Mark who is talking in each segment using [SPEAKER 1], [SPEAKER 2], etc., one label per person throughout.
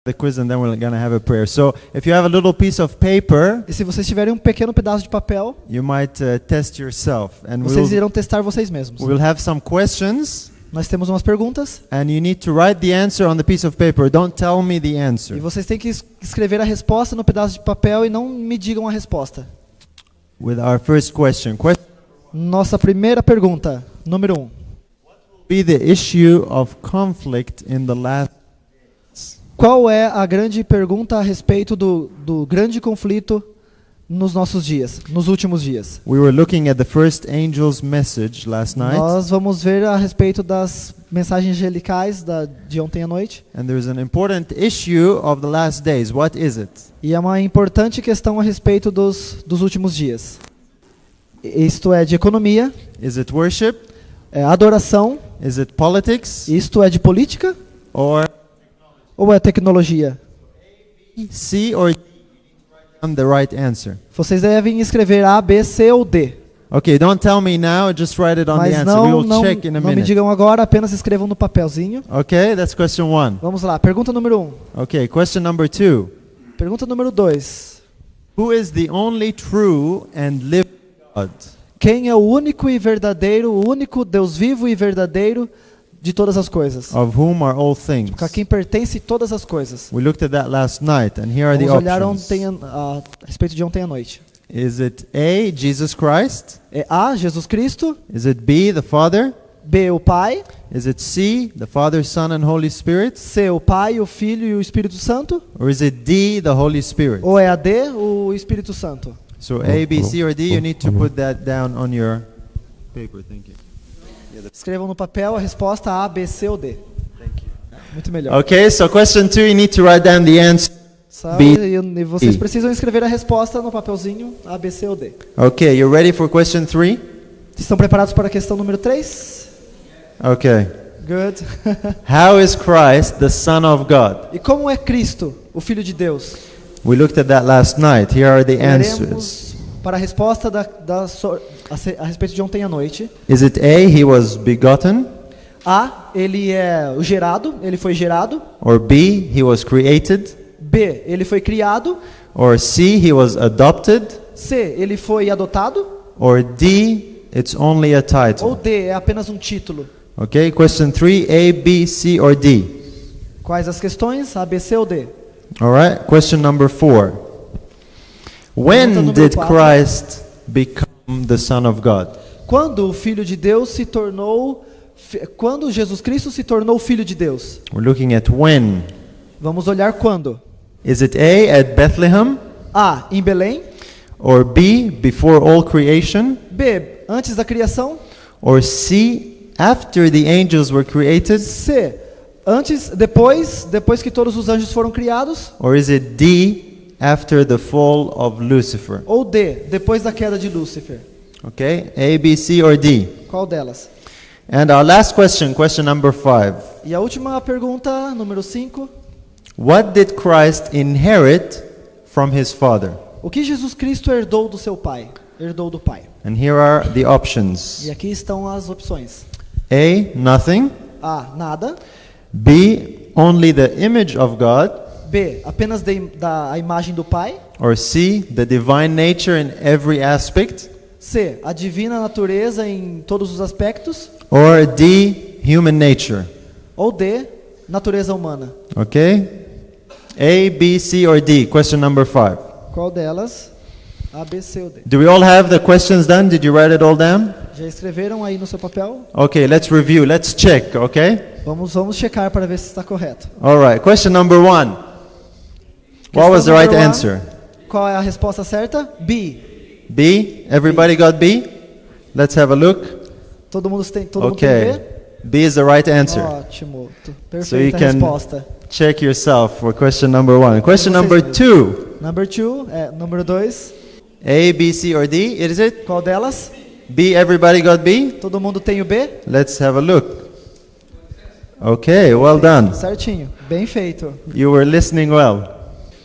[SPEAKER 1] the quiz and then we're going to have a prayer. So, if you have a little piece of paper,
[SPEAKER 2] E se vocês tiverem um pequeno pedaço de papel,
[SPEAKER 1] you might test yourself. And
[SPEAKER 2] vocês irão testar vocês mesmos.
[SPEAKER 1] we'll have some questions,
[SPEAKER 2] Nós temos umas perguntas
[SPEAKER 1] and you need to write the answer on the piece of paper. Don't tell me the
[SPEAKER 2] e
[SPEAKER 1] answer.
[SPEAKER 2] vocês têm que escrever a resposta no pedaço de papel e não me digam a resposta.
[SPEAKER 1] With our first question.
[SPEAKER 2] Nossa primeira pergunta, número 1.
[SPEAKER 1] Be the issue of conflict in the last.
[SPEAKER 2] Qual é a grande pergunta a respeito do grande conflito nos nossos dias, nos últimos dias?
[SPEAKER 1] We were looking at the first angel's message last night,
[SPEAKER 2] Nós vamos ver a respeito das mensagens angelicais de ontem à noite.
[SPEAKER 1] and there's an important issue of the last days. What is it?
[SPEAKER 2] E é uma importante questão a respeito dos últimos dias. Isto é de economia,
[SPEAKER 1] Is it worship?
[SPEAKER 2] é adoração,
[SPEAKER 1] Is it politics?
[SPEAKER 2] isto é de política
[SPEAKER 1] Or
[SPEAKER 2] ou é tecnologia?
[SPEAKER 1] C or D? The right answer.
[SPEAKER 2] Vocês devem escrever A, B, C ou D.
[SPEAKER 1] Okay, don't tell me now, just write it on the
[SPEAKER 2] Mas
[SPEAKER 1] answer. We will
[SPEAKER 2] não
[SPEAKER 1] check in a
[SPEAKER 2] me
[SPEAKER 1] minute.
[SPEAKER 2] digam agora, apenas escrevam no papelzinho.
[SPEAKER 1] Okay, that's question 1.
[SPEAKER 2] Vamos lá, pergunta número 1.
[SPEAKER 1] Okay, question number 2.
[SPEAKER 2] Pergunta número 2.
[SPEAKER 1] Who is the only true and living God?
[SPEAKER 2] Quem é o único e verdadeiro, o único Deus vivo e verdadeiro de todas as coisas?
[SPEAKER 1] Of whom are all things?
[SPEAKER 2] A quem pertence todas as coisas.
[SPEAKER 1] We looked at that last night, and here are the
[SPEAKER 2] Vamos olhar
[SPEAKER 1] options.
[SPEAKER 2] a respeito de ontem à noite.
[SPEAKER 1] Is it A, Jesus Christ?
[SPEAKER 2] É A, Jesus Cristo.
[SPEAKER 1] Is it B, the Father?
[SPEAKER 2] B, o Pai.
[SPEAKER 1] Is it C, the Father, Son, and Holy Spirit?
[SPEAKER 2] C, o Pai, o Filho e o Espírito Santo.
[SPEAKER 1] Or is it D, the Holy Spirit?
[SPEAKER 2] Ou é a D, o Espírito Santo?
[SPEAKER 1] So A, B, C, or D, you need to put that down on your paper. Thank you.
[SPEAKER 2] Escrevam no papel a resposta A, B, C ou D. Muito melhor.
[SPEAKER 1] Okay, so question 2, you need to write down the answer.
[SPEAKER 2] Sabe? E vocês precisam escrever a resposta no papelzinho A, B, C ou D.
[SPEAKER 1] Okay, you ready for question 3?
[SPEAKER 2] Estão preparados para a questão número 3?
[SPEAKER 1] Okay.
[SPEAKER 2] Good.
[SPEAKER 1] How is Christ the Son of God?
[SPEAKER 2] E como é Cristo, o Filho de Deus?
[SPEAKER 1] We looked at that last night. Here are the answers.
[SPEAKER 2] Olharemos para a resposta a respeito de ontem à noite.
[SPEAKER 1] Is it A, he was begotten?
[SPEAKER 2] A, ele é o gerado, ele foi gerado.
[SPEAKER 1] Or B, he was created?
[SPEAKER 2] B, ele foi criado.
[SPEAKER 1] Or C, he was adopted?
[SPEAKER 2] C, ele foi adotado.
[SPEAKER 1] Or D, it's only a
[SPEAKER 2] Ou
[SPEAKER 1] title?
[SPEAKER 2] D, é apenas um título.
[SPEAKER 1] Okay, question 3, A, B, C, or D?
[SPEAKER 2] Quais as questões? A, B, C ou D?
[SPEAKER 1] All right, question number 4. When
[SPEAKER 2] número
[SPEAKER 1] did
[SPEAKER 2] 4.
[SPEAKER 1] Christ become the Son of God?
[SPEAKER 2] Quando o Filho de Deus se tornou... Quando Jesus Cristo se tornou Filho de Deus?
[SPEAKER 1] We're looking at when.
[SPEAKER 2] Vamos olhar quando.
[SPEAKER 1] Is it A, at Bethlehem?
[SPEAKER 2] A, em Belém.
[SPEAKER 1] Or B, before all creation?
[SPEAKER 2] B, antes da criação.
[SPEAKER 1] Or C, after the angels were created?
[SPEAKER 2] C, antes, depois que todos os anjos foram criados.
[SPEAKER 1] Or is it D, after the fall of Lucifer?
[SPEAKER 2] Ou D, depois da queda de Lúcifer?
[SPEAKER 1] Okay, A, B, C, or D?
[SPEAKER 2] Qual delas?
[SPEAKER 1] And our last question, question number 5.
[SPEAKER 2] E a última pergunta, número 5.
[SPEAKER 1] What did Christ inherit from his Father?
[SPEAKER 2] O que Jesus Cristo herdou do seu Pai? Herdou do Pai.
[SPEAKER 1] And here are the options.
[SPEAKER 2] E aqui estão as opções.
[SPEAKER 1] A, nothing.
[SPEAKER 2] A, nada.
[SPEAKER 1] B, only the image of God.
[SPEAKER 2] B, apenas a imagem do Pai.
[SPEAKER 1] Or C, the divine nature in every aspect.
[SPEAKER 2] C, a divina natureza em todos os aspectos.
[SPEAKER 1] Or D, human nature.
[SPEAKER 2] Ou D, natureza humana.
[SPEAKER 1] Okay? A, B, C, or D? Question number 5.
[SPEAKER 2] Qual delas? A, B, C ou D?
[SPEAKER 1] Do we all have the questions done? Did you write it all down?
[SPEAKER 2] Já escreveram aí no seu papel?
[SPEAKER 1] Okay, let's review. Let's check, okay?
[SPEAKER 2] Vamos checar para ver se está correto.
[SPEAKER 1] All right. Question number 1. What was the right
[SPEAKER 2] número A.
[SPEAKER 1] answer?
[SPEAKER 2] Qual é a resposta certa? B.
[SPEAKER 1] B? Everybody got B? Let's have a look.
[SPEAKER 2] Todo mundo tem
[SPEAKER 1] Okay.
[SPEAKER 2] B?
[SPEAKER 1] B is the right answer.
[SPEAKER 2] Ótimo.
[SPEAKER 1] So you
[SPEAKER 2] Perfeita
[SPEAKER 1] can
[SPEAKER 2] resposta.
[SPEAKER 1] check yourself for question number 1. Question
[SPEAKER 2] Vocês
[SPEAKER 1] number
[SPEAKER 2] mesmos.
[SPEAKER 1] 2.
[SPEAKER 2] Number 2, número 2.
[SPEAKER 1] A, B, C, or D? Is it?
[SPEAKER 2] Qual delas?
[SPEAKER 1] B, everybody got B?
[SPEAKER 2] Todo mundo tem o B?
[SPEAKER 1] Let's have a look. Okay, well done.
[SPEAKER 2] Certinho. Bem feito.
[SPEAKER 1] You were listening well.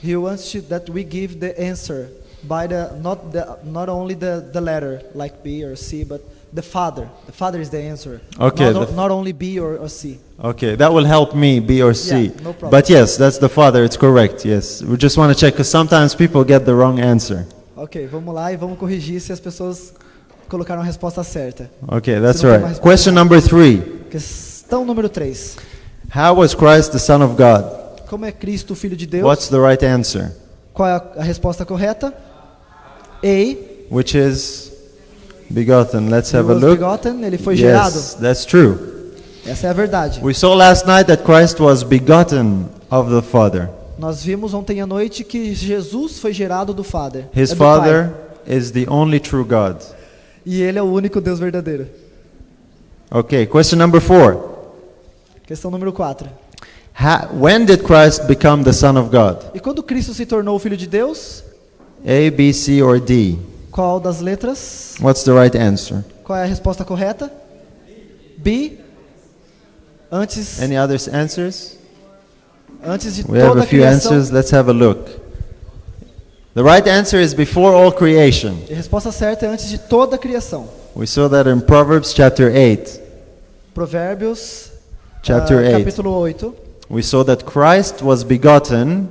[SPEAKER 2] He wants that we give the answer by not only the letter like B or C, but The Father. The Father is the answer.
[SPEAKER 1] Okay,
[SPEAKER 2] Not only B or C.
[SPEAKER 1] Okay, that will help me, B or C.
[SPEAKER 2] Yeah, no problem.
[SPEAKER 1] But yes, that's the Father. It's correct. Yes, we just want to check because sometimes people get the wrong answer.
[SPEAKER 2] Ok, vamos lá e vamos corrigir se as pessoas colocaram a resposta certa.
[SPEAKER 1] Okay, that's
[SPEAKER 2] Você não tem
[SPEAKER 1] right.
[SPEAKER 2] mais
[SPEAKER 1] Question number 3.
[SPEAKER 2] Questão número 3.
[SPEAKER 1] How was Christ the Son of God?
[SPEAKER 2] Como é Cristo o Filho de Deus?
[SPEAKER 1] What's the right answer?
[SPEAKER 2] Qual é a resposta correta? A.
[SPEAKER 1] Which is begotten. Let's
[SPEAKER 2] He
[SPEAKER 1] have a
[SPEAKER 2] was
[SPEAKER 1] look.
[SPEAKER 2] begotten, ele foi gerado.
[SPEAKER 1] Yes, that's true.
[SPEAKER 2] Essa é a verdade.
[SPEAKER 1] We saw last night that Christ was begotten of the Father.
[SPEAKER 2] Nós vimos ontem à noite que Jesus foi gerado do Father.
[SPEAKER 1] His
[SPEAKER 2] do
[SPEAKER 1] Father
[SPEAKER 2] Pai.
[SPEAKER 1] is the only true God.
[SPEAKER 2] E ele é o único Deus verdadeiro.
[SPEAKER 1] Okay, question number 4.
[SPEAKER 2] Questão número 4.
[SPEAKER 1] When did Christ become the Son of God?
[SPEAKER 2] E quando Cristo se tornou o Filho de Deus,
[SPEAKER 1] A, B, C, or D?
[SPEAKER 2] qual das letras?
[SPEAKER 1] What's the right answer?
[SPEAKER 2] Qual é a resposta correta? B. Antes
[SPEAKER 1] Any other answers?
[SPEAKER 2] de
[SPEAKER 1] We have
[SPEAKER 2] toda
[SPEAKER 1] a
[SPEAKER 2] a
[SPEAKER 1] few
[SPEAKER 2] criação.
[SPEAKER 1] answers. Let's have a look. The right answer is before all creation.
[SPEAKER 2] E a resposta certa é antes de toda a criação.
[SPEAKER 1] We saw that in Proverbs chapter 8.
[SPEAKER 2] Provérbios,
[SPEAKER 1] Chapter 8.
[SPEAKER 2] capítulo 8.
[SPEAKER 1] We saw that Christ was begotten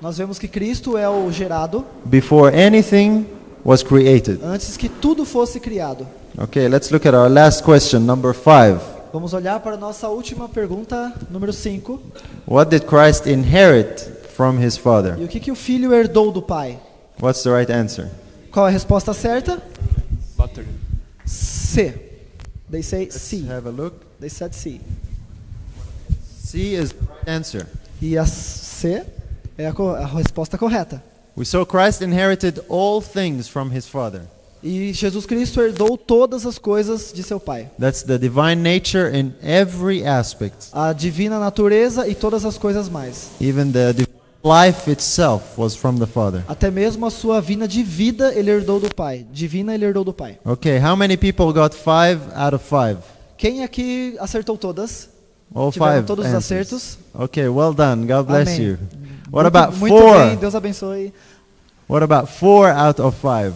[SPEAKER 2] Nós vemos que Cristo é o gerado
[SPEAKER 1] before anything was created.
[SPEAKER 2] antes que tudo fosse criado.
[SPEAKER 1] Okay, let's look at our last question, number 5.
[SPEAKER 2] Vamos olhar para a nossa última pergunta, número 5.
[SPEAKER 1] What did Christ inherit from his Father?
[SPEAKER 2] E o que o filho herdou do pai?
[SPEAKER 1] What's the right answer?
[SPEAKER 2] Qual é a resposta certa?
[SPEAKER 3] Butter.
[SPEAKER 2] C. They say C.
[SPEAKER 1] Have a look.
[SPEAKER 2] They said C.
[SPEAKER 1] C is the right answer.
[SPEAKER 2] E a C é a resposta correta.
[SPEAKER 1] We saw Christ inherited all things from his Father.
[SPEAKER 2] E Jesus Cristo herdou todas as coisas de seu pai.
[SPEAKER 1] That's the divine nature in every aspect.
[SPEAKER 2] A divina natureza e todas as coisas mais.
[SPEAKER 1] Even the life itself was from the Father.
[SPEAKER 2] Até mesmo a sua vida de vida ele herdou do pai. Divina ele herdou do pai.
[SPEAKER 1] Okay, how many people got 5 out of 5?
[SPEAKER 2] Quem aqui acertou todas?
[SPEAKER 1] All
[SPEAKER 2] Tiveram
[SPEAKER 1] 5
[SPEAKER 2] todos os
[SPEAKER 1] answers.
[SPEAKER 2] acertos?
[SPEAKER 1] Okay, well done. God bless
[SPEAKER 2] Amém.
[SPEAKER 1] you. What about
[SPEAKER 2] Muito bem,
[SPEAKER 1] 4?
[SPEAKER 2] Deus abençoe.
[SPEAKER 1] What about 4 out of 5?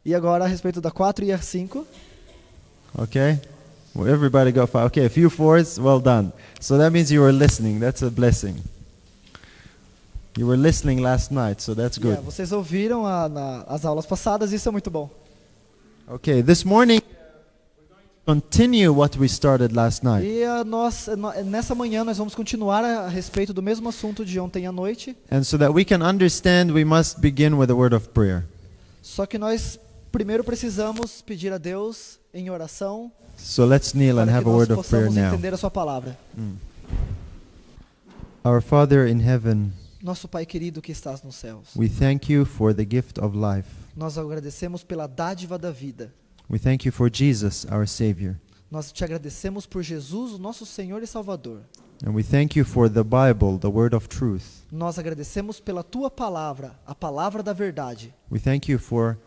[SPEAKER 2] E agora a respeito da 4 e a 5.
[SPEAKER 1] Okay? Well, everybody got 5. Okay, a few 4s. Well done. So that means you were listening. That's a blessing. You were listening last night, so that's good.
[SPEAKER 2] Vocês ouviram as aulas passadas, isso é muito bom.
[SPEAKER 1] Okay, this morning we're going to continue what we started last night.
[SPEAKER 2] E nessa manhã nós vamos continuar a respeito do mesmo assunto de ontem à noite.
[SPEAKER 1] And so that we can understand, we must begin with a word of prayer.
[SPEAKER 2] Só que nós primeiro precisamos pedir a Deus em oração
[SPEAKER 1] So let's kneel and
[SPEAKER 2] para
[SPEAKER 1] have
[SPEAKER 2] que
[SPEAKER 1] a
[SPEAKER 2] nós
[SPEAKER 1] word of prayer
[SPEAKER 2] possamos
[SPEAKER 1] now.
[SPEAKER 2] entender a sua palavra.
[SPEAKER 1] Our Father in heaven,
[SPEAKER 2] Nosso Pai querido que estás nos céus,
[SPEAKER 1] we thank you for the gift of life.
[SPEAKER 2] nós agradecemos pela dádiva da vida.
[SPEAKER 1] We thank you for Jesus, our Savior.
[SPEAKER 2] Nós te agradecemos por Jesus, o nosso Senhor e Salvador.
[SPEAKER 1] And we thank you for the Bible, the word of truth.
[SPEAKER 2] Nós agradecemos pela tua palavra, a palavra da verdade.
[SPEAKER 1] We thank you for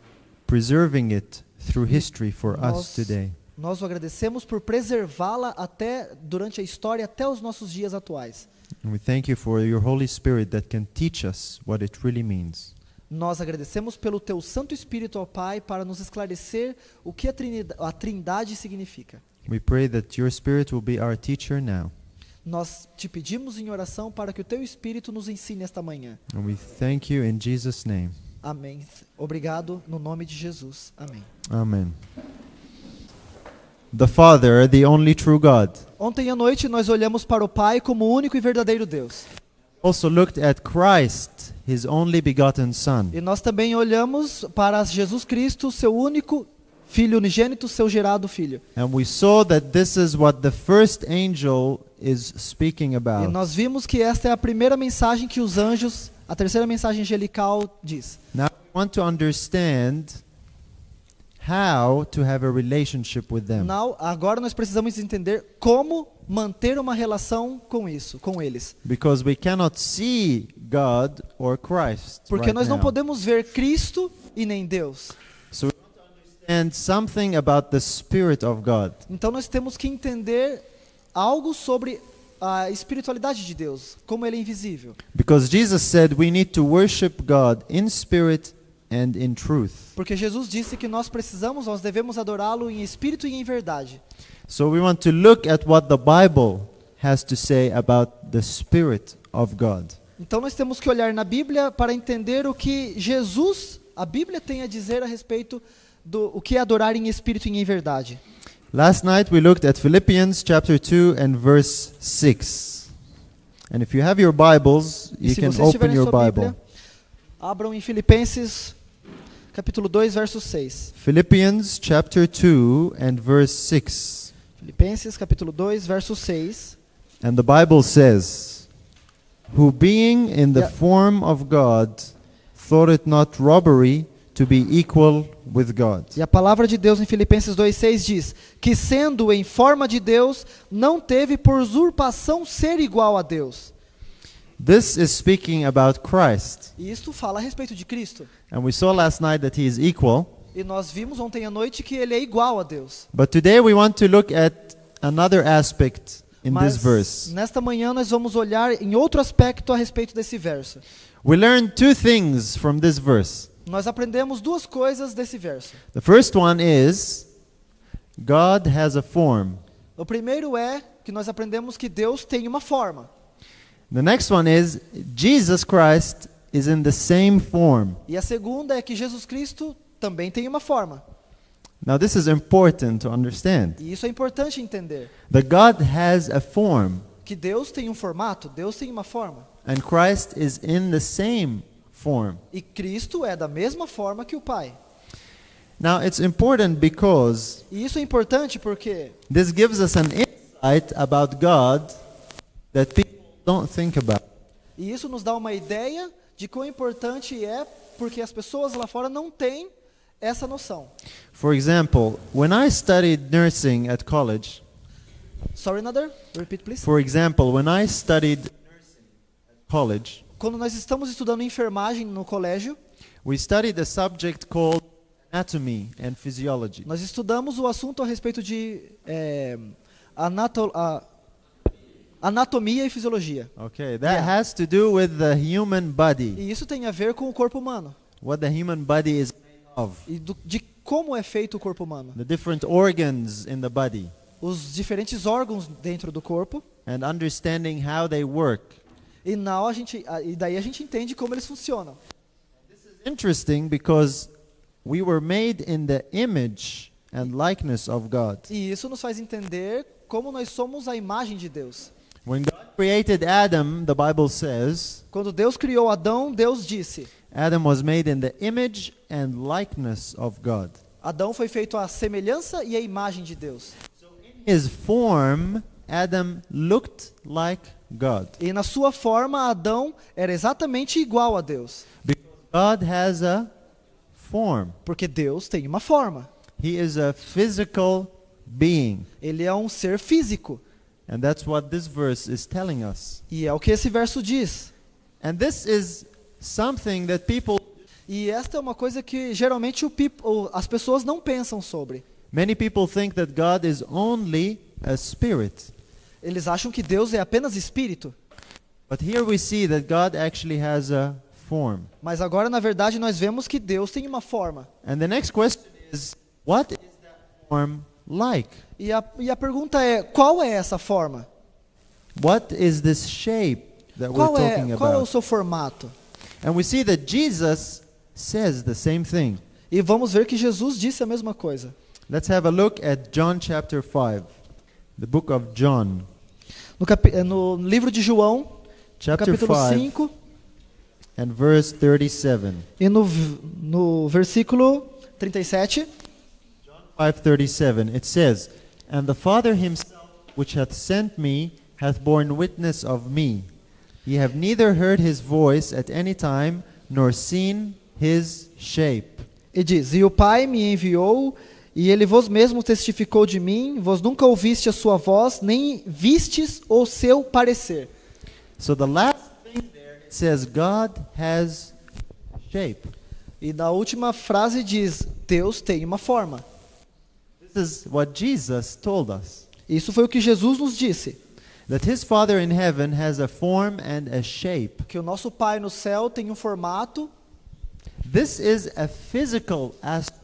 [SPEAKER 1] preserving it through history for us today.
[SPEAKER 2] Nós o agradecemos por preservá-la até durante a história até os nossos dias atuais.
[SPEAKER 1] And we thank you for your Holy Spirit that can teach us what it really means.
[SPEAKER 2] Nós agradecemos pelo teu Santo Espírito, ó Pai, para nos esclarecer o que a Trindade significa.
[SPEAKER 1] We pray that your Spirit will be our teacher now.
[SPEAKER 2] Nós te pedimos em oração para que o teu Espírito nos ensine esta manhã.
[SPEAKER 1] And we thank you in Jesus' name.
[SPEAKER 2] Amém. Obrigado no nome de Jesus. Amém.
[SPEAKER 1] Amen. The Father, the only true God.
[SPEAKER 2] Ontem à noite nós olhamos para o Pai como o único e verdadeiro Deus.
[SPEAKER 1] Also looked at Christ, his only begotten Son.
[SPEAKER 2] E nós também olhamos para Jesus Cristo, seu único Filho unigênito, seu gerado Filho.
[SPEAKER 1] And we saw that this is what the first angel is speaking
[SPEAKER 2] E
[SPEAKER 1] about.
[SPEAKER 2] nós vimos que esta é a primeira mensagem que os anjos, a terceira mensagem angelical diz.
[SPEAKER 1] Now we want to understand how to have a relationship with them.
[SPEAKER 2] Agora nós precisamos entender como manter uma relação com isso, com eles.
[SPEAKER 1] Because we cannot see God or Christ
[SPEAKER 2] Porque
[SPEAKER 1] right
[SPEAKER 2] nós não
[SPEAKER 1] now.
[SPEAKER 2] podemos ver Cristo e nem Deus.
[SPEAKER 1] So we want to understand something about the Spirit of God.
[SPEAKER 2] Então nós temos que entender algo sobre a espiritualidade de Deus, como ele é invisível.
[SPEAKER 1] Because Jesus said we need to worship God in spirit and in truth.
[SPEAKER 2] Porque Jesus disse que nós devemos adorá-lo em espírito e em verdade.
[SPEAKER 1] So we want to look at what the Bible has to say about the Spirit of God.
[SPEAKER 2] Então nós temos que olhar na Bíblia para entender o que a Bíblia tem a dizer a respeito do o que é adorar em espírito e em verdade.
[SPEAKER 1] Last night we looked at Philippians chapter 2 and verse 6. And if you have your Bibles,
[SPEAKER 2] E
[SPEAKER 1] you
[SPEAKER 2] se
[SPEAKER 1] can
[SPEAKER 2] vocês
[SPEAKER 1] open
[SPEAKER 2] tiverem
[SPEAKER 1] your
[SPEAKER 2] sua
[SPEAKER 1] Bible.
[SPEAKER 2] Bíblia, abram em Filipenses capítulo 2, verso 6.
[SPEAKER 1] Philippians chapter 2 and verse 6.
[SPEAKER 2] Filipenses capítulo 2, verso 6.
[SPEAKER 1] And the Bible says, who being in the
[SPEAKER 2] Yeah.
[SPEAKER 1] form of God, thought it not robbery to be equal with God.
[SPEAKER 2] E a palavra de Deus em Filipenses 2:6 diz que sendo em forma de Deus, não teve por usurpação ser igual a Deus.
[SPEAKER 1] This is speaking about Christ.
[SPEAKER 2] E isto fala a respeito de Cristo.
[SPEAKER 1] And we saw last night that he is equal.
[SPEAKER 2] E nós vimos ontem à noite que ele é igual a Deus.
[SPEAKER 1] But today we want to look at another aspect in
[SPEAKER 2] Mas
[SPEAKER 1] this verse.
[SPEAKER 2] nesta manhã nós vamos olhar em outro aspecto a respeito desse verso.
[SPEAKER 1] We learned two things from this verse.
[SPEAKER 2] Nós aprendemos duas coisas desse verso.
[SPEAKER 1] The first one is God has a form.
[SPEAKER 2] O primeiro é que nós aprendemos que Deus tem uma forma.
[SPEAKER 1] The next one is Jesus Christ is in the same form.
[SPEAKER 2] E a segunda é que Jesus Cristo também tem uma forma.
[SPEAKER 1] Now this is important to understand.
[SPEAKER 2] E isso é importante entender.
[SPEAKER 1] That God has a form
[SPEAKER 2] Que Deus tem um formato, Deus tem uma forma.
[SPEAKER 1] and Christ is in the same form.
[SPEAKER 2] E Cristo é da mesma forma que o Pai.
[SPEAKER 1] Now it's important because
[SPEAKER 2] E isso é importante porque
[SPEAKER 1] this gives us an insight about God that people don't think about.
[SPEAKER 2] e isso nos dá uma ideia de quão importante é, porque as pessoas lá fora não têm essa noção.
[SPEAKER 1] For example, when I studied nursing at college,
[SPEAKER 2] Sorry, another? Repeat, please.
[SPEAKER 1] for example, when I studied nursing at college,
[SPEAKER 2] Quando nós estamos estudando enfermagem no colégio,
[SPEAKER 1] we studied a subject called anatomy and physiology.
[SPEAKER 2] nós estudamos o assunto a respeito de anatomia e fisiologia.
[SPEAKER 1] Okay, that
[SPEAKER 2] Yeah.
[SPEAKER 1] has to do with the human body,
[SPEAKER 2] E isso tem a ver com o corpo humano.
[SPEAKER 1] what the human body is made of,
[SPEAKER 2] E de como é feito o corpo humano.
[SPEAKER 1] the different organs in the body,
[SPEAKER 2] Os diferentes órgãos dentro do corpo.
[SPEAKER 1] and understanding how they work.
[SPEAKER 2] E daí a gente entende como eles funcionam.
[SPEAKER 1] Interesting because we were made in the image and likeness of God.
[SPEAKER 2] E isso nos faz entender como nós somos a imagem de Deus.
[SPEAKER 1] When God created Adam, the Bible says,
[SPEAKER 2] Quando Deus criou Adão, Deus disse:
[SPEAKER 1] Adam was made in the image and likeness of God.
[SPEAKER 2] Adão foi feito à semelhança e à imagem de Deus.
[SPEAKER 1] In his form, Adam looked like God.
[SPEAKER 2] E na sua forma, Adão era exatamente igual a Deus.
[SPEAKER 1] Because God has a form.
[SPEAKER 2] Porque Deus tem uma forma.
[SPEAKER 1] He is a physical being.
[SPEAKER 2] Ele é um ser físico.
[SPEAKER 1] And that's what this verse is telling us.
[SPEAKER 2] E é o que esse verso diz.
[SPEAKER 1] And this is something that people,
[SPEAKER 2] E esta é uma coisa que geralmente as pessoas não pensam sobre.
[SPEAKER 1] many people think that God is only a spirit.
[SPEAKER 2] Eles acham que Deus é apenas espírito.
[SPEAKER 1] But here we see that God actually has a form.
[SPEAKER 2] Mas agora, na verdade, nós vemos que Deus tem uma forma.
[SPEAKER 1] And the next question is, what is that form like?
[SPEAKER 2] E a pergunta é, qual é essa forma?
[SPEAKER 1] What is this shape that we're
[SPEAKER 2] Qual
[SPEAKER 1] talking
[SPEAKER 2] é o
[SPEAKER 1] about?
[SPEAKER 2] seu formato?
[SPEAKER 1] And we see that Jesus says the same thing.
[SPEAKER 2] E vamos ver que Jesus disse a mesma coisa.
[SPEAKER 1] Let's have a look at John chapter 5, the book of John,
[SPEAKER 2] No livro de João,
[SPEAKER 1] chapter
[SPEAKER 2] capítulo
[SPEAKER 1] 5
[SPEAKER 2] 5,
[SPEAKER 1] and verse 37.
[SPEAKER 2] e no versículo 37,
[SPEAKER 1] 5:37 it says, "And the Father himself which hath sent me hath borne witness of me. Ye have neither heard his voice at any time, nor seen his shape."
[SPEAKER 2] e diz: E o Pai me enviou, e ele vos mesmo testificou de mim, vós nunca ouviste a sua voz, nem vistes o seu parecer.
[SPEAKER 1] So the last thing there it says God has shape.
[SPEAKER 2] E na última frase diz: Deus tem uma forma.
[SPEAKER 1] This is what Jesus told us.
[SPEAKER 2] Isso foi o que Jesus nos disse.
[SPEAKER 1] That his Father in heaven has a form and a shape.
[SPEAKER 2] Que o nosso Pai no céu tem um formato
[SPEAKER 1] This is a physical aspect.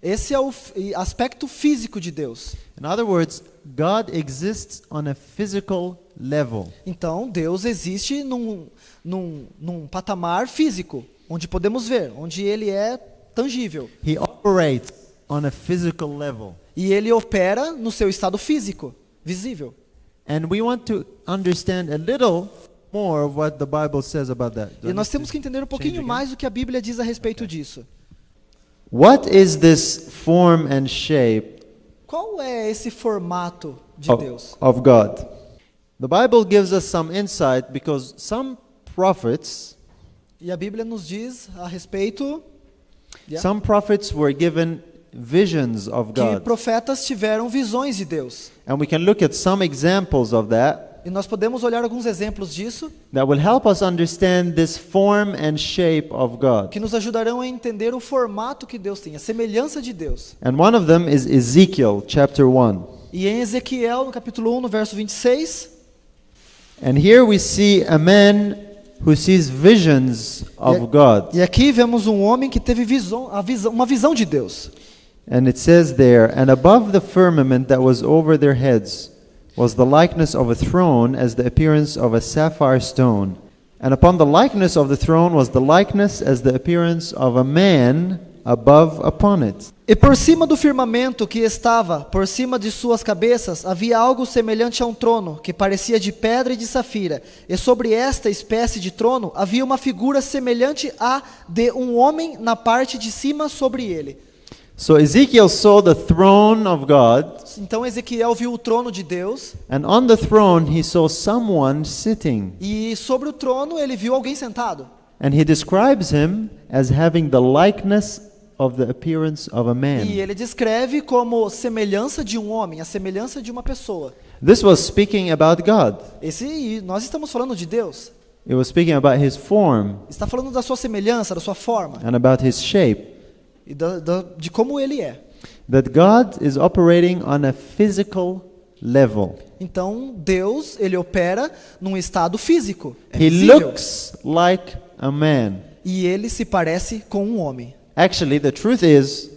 [SPEAKER 2] Esse é o aspecto físico de Deus.
[SPEAKER 1] In other words, God exists on a physical level.
[SPEAKER 2] Então, Deus existe num patamar físico, onde podemos ver, onde Ele é tangível.
[SPEAKER 1] He operates on a physical level.
[SPEAKER 2] E Ele opera no seu estado físico, visível.
[SPEAKER 1] And we want to understand a little more of what the Bible says about that.
[SPEAKER 2] E nós temos que entender um pouquinho
[SPEAKER 1] again?
[SPEAKER 2] mais o que a Bíblia diz a respeito disso.
[SPEAKER 1] What is this form and shape
[SPEAKER 2] Qual é esse formato de Deus?
[SPEAKER 1] of God? The Bible gives us some insight because some prophets,
[SPEAKER 2] E a Bíblia nos diz a respeito
[SPEAKER 1] some prophets were given visions of
[SPEAKER 2] que
[SPEAKER 1] God.
[SPEAKER 2] profetas tiveram visões de Deus.
[SPEAKER 1] And we can look at some examples of that
[SPEAKER 2] E nós podemos olhar alguns exemplos disso
[SPEAKER 1] that will help us understand this form and shape of God.
[SPEAKER 2] que nos ajudarão a entender o formato que Deus tem, a semelhança de Deus.
[SPEAKER 1] And one of them is Ezekiel chapter 1.
[SPEAKER 2] E em Ezequiel, no capítulo 1, no verso 26,
[SPEAKER 1] And here we see a man who sees visions of God.
[SPEAKER 2] e aqui vemos um homem que teve uma visão de Deus.
[SPEAKER 1] And it says there, and above the firmament that was over their heads was the likeness of a throne as the appearance of a sapphire stone. And upon the likeness of the throne was the likeness as the appearance of a man above upon it.
[SPEAKER 2] E por cima do firmamento que estava por cima de suas cabeças havia algo semelhante a um trono, que parecia de pedra e de safira. E sobre esta espécie de trono havia uma figura semelhante à de um homem na parte de cima sobre ele.
[SPEAKER 1] So Ezekiel saw the throne of God,
[SPEAKER 2] Então Ezequiel viu o trono de Deus,
[SPEAKER 1] and on the throne he saw someone sitting.
[SPEAKER 2] e sobre o trono ele viu alguém sentado.
[SPEAKER 1] And he describes him as having the likeness of the appearance of a
[SPEAKER 2] E
[SPEAKER 1] man.
[SPEAKER 2] ele descreve como semelhança de um homem, a semelhança de uma pessoa.
[SPEAKER 1] This was speaking about God.
[SPEAKER 2] E nós estamos falando de Deus.
[SPEAKER 1] It was speaking about his form
[SPEAKER 2] Está falando da sua semelhança, da sua forma
[SPEAKER 1] and about his shape.
[SPEAKER 2] e de como ele é.
[SPEAKER 1] That God is operating on a physical level.
[SPEAKER 2] Então Deus, ele opera num estado físico, é
[SPEAKER 1] He
[SPEAKER 2] visível,
[SPEAKER 1] looks like a man.
[SPEAKER 2] e ele se parece com um homem.
[SPEAKER 1] Actually, the truth is,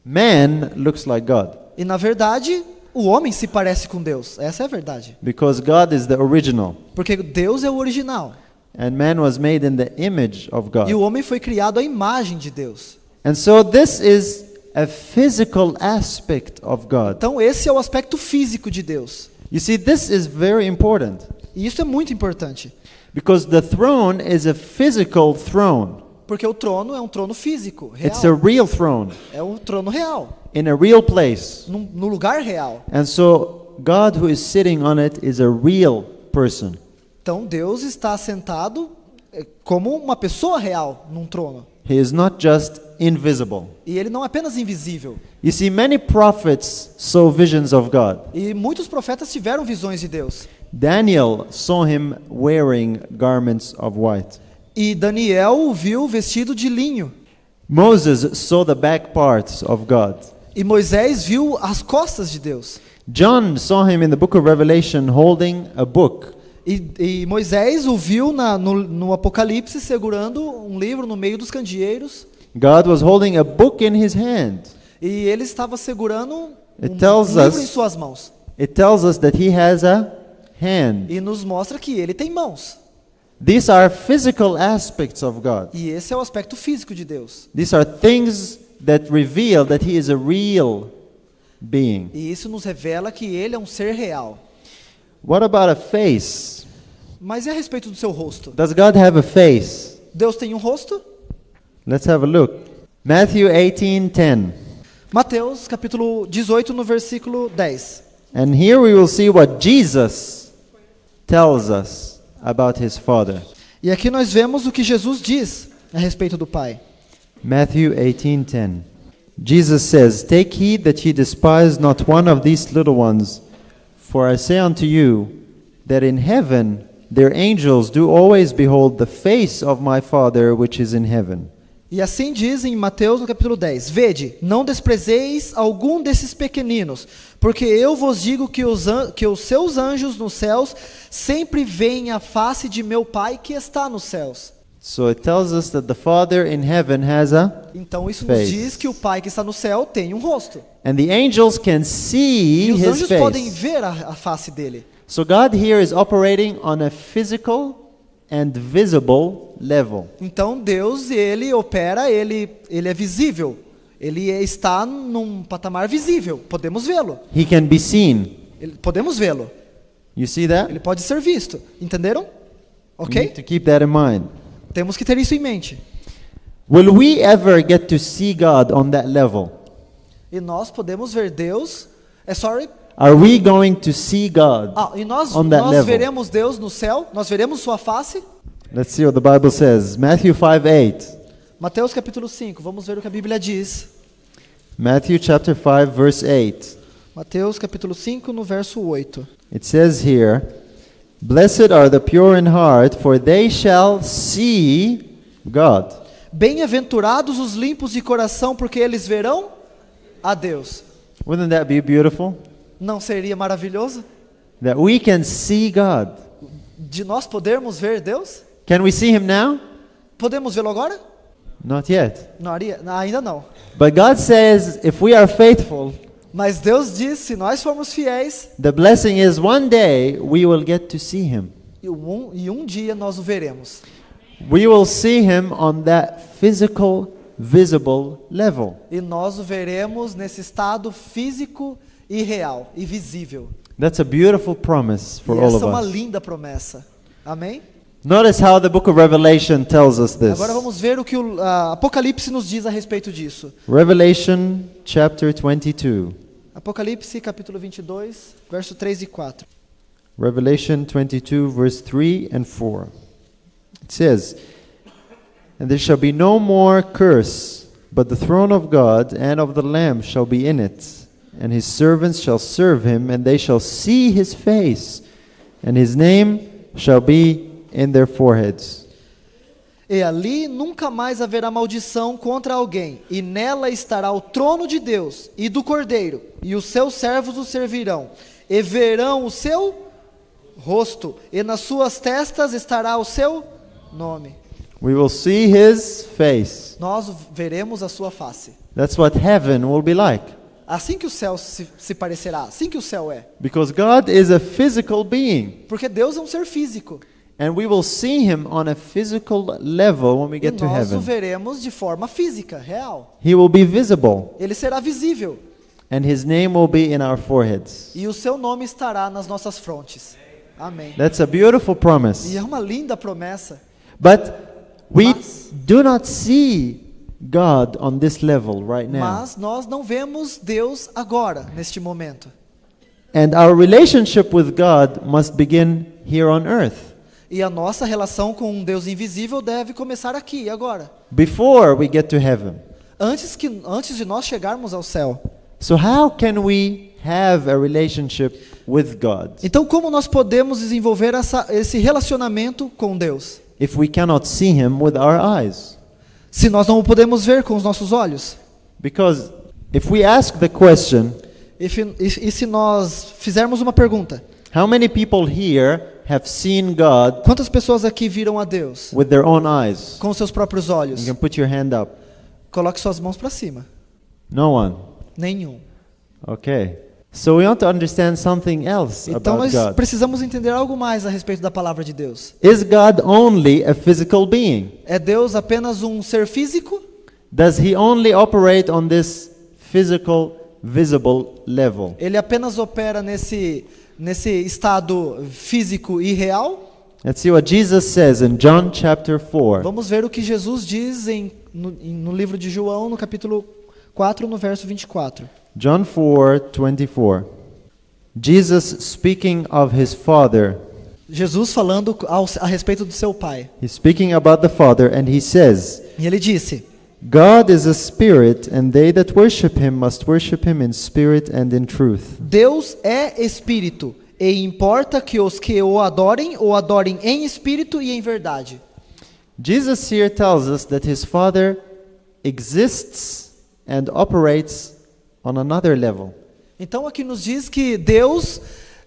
[SPEAKER 1] man looks like God.
[SPEAKER 2] E na verdade, o homem se parece com Deus. Essa é a verdade.
[SPEAKER 1] Because God is the original.
[SPEAKER 2] Porque Deus é o original.
[SPEAKER 1] And man was made in the image of God.
[SPEAKER 2] E o homem foi criado à imagem de Deus.
[SPEAKER 1] And so this is a physical aspect of God.
[SPEAKER 2] Então esse é o aspecto físico de Deus.
[SPEAKER 1] You see, this is very important.
[SPEAKER 2] E isso é muito importante.
[SPEAKER 1] Because the throne is a physical throne.
[SPEAKER 2] Porque o trono é um trono físico,
[SPEAKER 1] It's a
[SPEAKER 2] real.
[SPEAKER 1] real throne
[SPEAKER 2] É um trono real,
[SPEAKER 1] in a real place.
[SPEAKER 2] no lugar real.
[SPEAKER 1] And so God who is sitting on it is a real person.
[SPEAKER 2] Então Deus está sentado como uma pessoa real num trono.
[SPEAKER 1] He is not just invisible.
[SPEAKER 2] E ele não é apenas invisível.
[SPEAKER 1] You see, many prophets saw visions of God.
[SPEAKER 2] E muitos profetas tiveram visões de Deus.
[SPEAKER 1] Daniel saw him wearing garments of white.
[SPEAKER 2] E Daniel o viu vestido de linho.
[SPEAKER 1] Moses saw the back parts of God.
[SPEAKER 2] E Moisés viu as costas de Deus.
[SPEAKER 1] John saw him in the book of Revelation holding a book.
[SPEAKER 2] E Moisés o viu no Apocalipse segurando um livro no meio dos candeeiros.
[SPEAKER 1] God was holding a book in his hand.
[SPEAKER 2] E ele estava segurando um
[SPEAKER 1] tells
[SPEAKER 2] livro
[SPEAKER 1] us-
[SPEAKER 2] em suas mãos.
[SPEAKER 1] It tells us that he has a hand.
[SPEAKER 2] E nos mostra que ele tem mãos.
[SPEAKER 1] These are physical aspects of God.
[SPEAKER 2] E esse é o aspecto físico de Deus.
[SPEAKER 1] These are things that reveal that he is a real being.
[SPEAKER 2] E isso nos revela que ele é um ser real.
[SPEAKER 1] What about a face?
[SPEAKER 2] Mas e a respeito do seu rosto?
[SPEAKER 1] Does God have a face?
[SPEAKER 2] Deus tem um rosto?
[SPEAKER 1] Let's have a look. Matthew 18:10.
[SPEAKER 2] Mateus capítulo 18 no versículo 10.
[SPEAKER 1] And here we will see what Jesus tells us about his Father.
[SPEAKER 2] E aqui nós vemos o que Jesus diz a respeito do Pai.
[SPEAKER 1] Matthew 18:10. Jesus says, "Take heed that ye despise not one of these little ones, for I say unto you that in heaven their angels do always behold the face of my Father which is in heaven."
[SPEAKER 2] E assim diz em Mateus no capítulo 10: Vede, não desprezeis algum desses pequeninos, porque eu vos digo que os seus anjos nos céus sempre veem a face de meu Pai que está nos céus.
[SPEAKER 1] So it tells us that the Father in heaven has a,
[SPEAKER 2] Então isso nos
[SPEAKER 1] Face.
[SPEAKER 2] diz que o Pai que está no céu tem um rosto.
[SPEAKER 1] and the angels can see
[SPEAKER 2] E os
[SPEAKER 1] his
[SPEAKER 2] anjos podem
[SPEAKER 1] face.
[SPEAKER 2] ver a face dele.
[SPEAKER 1] So God here is operating on a physical and visible level.
[SPEAKER 2] Então Deus, ele opera, ele é visível. Ele está num patamar visível. Podemos vê-lo.
[SPEAKER 1] He can be seen.
[SPEAKER 2] Podemos vê-lo.
[SPEAKER 1] You see that?
[SPEAKER 2] Ele pode ser visto. Entenderam?
[SPEAKER 1] We
[SPEAKER 2] Ok?
[SPEAKER 1] need to keep that in mind.
[SPEAKER 2] Temos que ter isso em mente.
[SPEAKER 1] Will we ever get to see God on that level?
[SPEAKER 2] E nós podemos ver Deus.
[SPEAKER 1] Are we going to see God?
[SPEAKER 2] E nós
[SPEAKER 1] On that level.
[SPEAKER 2] veremos Deus no céu. Nós veremos sua face.
[SPEAKER 1] Let's see what the Bible says. Matthew 5:8.
[SPEAKER 2] Mateus capítulo 5. Vamos ver o que a Bíblia diz.
[SPEAKER 1] Matthew chapter 5 verse 8.
[SPEAKER 2] Mateus capítulo 5 no verso 8.
[SPEAKER 1] It says here, "Blessed are the pure in heart, for they shall see God."
[SPEAKER 2] Bem-aventurados os limpos de coração, porque eles verão a Deus.
[SPEAKER 1] Wouldn't that be beautiful?
[SPEAKER 2] Não seria maravilhoso
[SPEAKER 1] That we can see God.
[SPEAKER 2] de nós podermos ver Deus?
[SPEAKER 1] Can we see him now?
[SPEAKER 2] Podemos vê-lo agora?
[SPEAKER 1] Not yet.
[SPEAKER 2] Ainda não.
[SPEAKER 1] But God says if we are faithful,
[SPEAKER 2] Mas Deus diz, se nós formos fiéis,
[SPEAKER 1] the blessing is one day we will get to see him.
[SPEAKER 2] e um dia nós o veremos.
[SPEAKER 1] We will see him on that physical, visible level.
[SPEAKER 2] E nós o veremos nesse estado físico e real e visível.
[SPEAKER 1] That's a beautiful promise for
[SPEAKER 2] E
[SPEAKER 1] all
[SPEAKER 2] essa
[SPEAKER 1] of
[SPEAKER 2] é uma
[SPEAKER 1] us.
[SPEAKER 2] linda promessa. Amém?
[SPEAKER 1] Notice how the book of Revelation tells us this.
[SPEAKER 2] Agora vamos ver o que o Apocalipse nos diz a respeito disso.
[SPEAKER 1] Revelation chapter 22.
[SPEAKER 2] Apocalipse capítulo 22, verso 3 e 4.
[SPEAKER 1] Revelation 22 verse 3 and 4. It says, "And there shall be no more curse, but the throne of God and of the Lamb shall be in it, and his servants shall serve him, and they shall see his face, and his name shall be in their foreheads."
[SPEAKER 2] E ali nunca mais haverá maldição contra alguém, e nela estará o trono de Deus e do Cordeiro, e os seus servos o servirão, e verão o seu rosto, e nas suas testas estará o seu nome.
[SPEAKER 1] We will see his face.
[SPEAKER 2] Nós veremos a sua face.
[SPEAKER 1] That's what heaven will be like.
[SPEAKER 2] Assim que o céu se parecerá, assim que o céu é.
[SPEAKER 1] Because God is a physical being.
[SPEAKER 2] Porque Deus é um ser físico.
[SPEAKER 1] And we will see him on a physical level when we
[SPEAKER 2] E
[SPEAKER 1] get to
[SPEAKER 2] nós o
[SPEAKER 1] heaven.
[SPEAKER 2] veremos de forma física, real.
[SPEAKER 1] He will be visible,
[SPEAKER 2] Ele será visível.
[SPEAKER 1] and his name will be in our foreheads.
[SPEAKER 2] E o seu nome estará nas nossas frontes. Amém.
[SPEAKER 1] That's a beautiful
[SPEAKER 2] E
[SPEAKER 1] promise.
[SPEAKER 2] é uma linda promessa.
[SPEAKER 1] But we
[SPEAKER 2] Mas-
[SPEAKER 1] do not see God on this level right now.
[SPEAKER 2] Mas nós não vemos Deus agora, neste momento.
[SPEAKER 1] And our relationship with God must begin here on earth.
[SPEAKER 2] E a nossa relação com um Deus invisível deve começar aqui, agora.
[SPEAKER 1] Before we get to heaven.
[SPEAKER 2] Antes de nós chegarmos ao céu.
[SPEAKER 1] So how can we have a relationship with God
[SPEAKER 2] Então, como nós podemos desenvolver esse relacionamento com Deus?
[SPEAKER 1] if we cannot see him with our eyes?
[SPEAKER 2] Se nós não o podemos ver com os nossos olhos?
[SPEAKER 1] Because if we ask the question,
[SPEAKER 2] E se nós fizermos uma pergunta?
[SPEAKER 1] how many people here have seen God
[SPEAKER 2] Quantas pessoas aqui viram a Deus
[SPEAKER 1] with their own eyes?
[SPEAKER 2] com seus próprios olhos?
[SPEAKER 1] You can put your hand up.
[SPEAKER 2] Coloque suas mãos para cima.
[SPEAKER 1] No one.
[SPEAKER 2] Nenhum.
[SPEAKER 1] Okay. So we want to understand something else
[SPEAKER 2] Então
[SPEAKER 1] about
[SPEAKER 2] nós
[SPEAKER 1] God.
[SPEAKER 2] precisamos entender algo mais a respeito da palavra de Deus.
[SPEAKER 1] Is God only a physical being?
[SPEAKER 2] É Deus apenas um ser físico?
[SPEAKER 1] Does he only operate on this physical, visible level?
[SPEAKER 2] Ele apenas opera nesse estado físico e real?
[SPEAKER 1] Let's see what Jesus says in John chapter 4.
[SPEAKER 2] Vamos ver o que Jesus diz no livro de João, no capítulo 4, no verso 24.
[SPEAKER 1] John 4:24. Jesus speaking of his Father.
[SPEAKER 2] Jesus falando a respeito do seu Pai.
[SPEAKER 1] He's speaking about the Father and he says,
[SPEAKER 2] E ele disse:
[SPEAKER 1] God is a spirit, and they that worship him must worship him in spirit and in truth.
[SPEAKER 2] Deus é espírito, e importa que os que o adorem em espírito e em verdade.
[SPEAKER 1] Jesus here tells us that his Father exists and operates on another level.
[SPEAKER 2] Então aqui nos diz que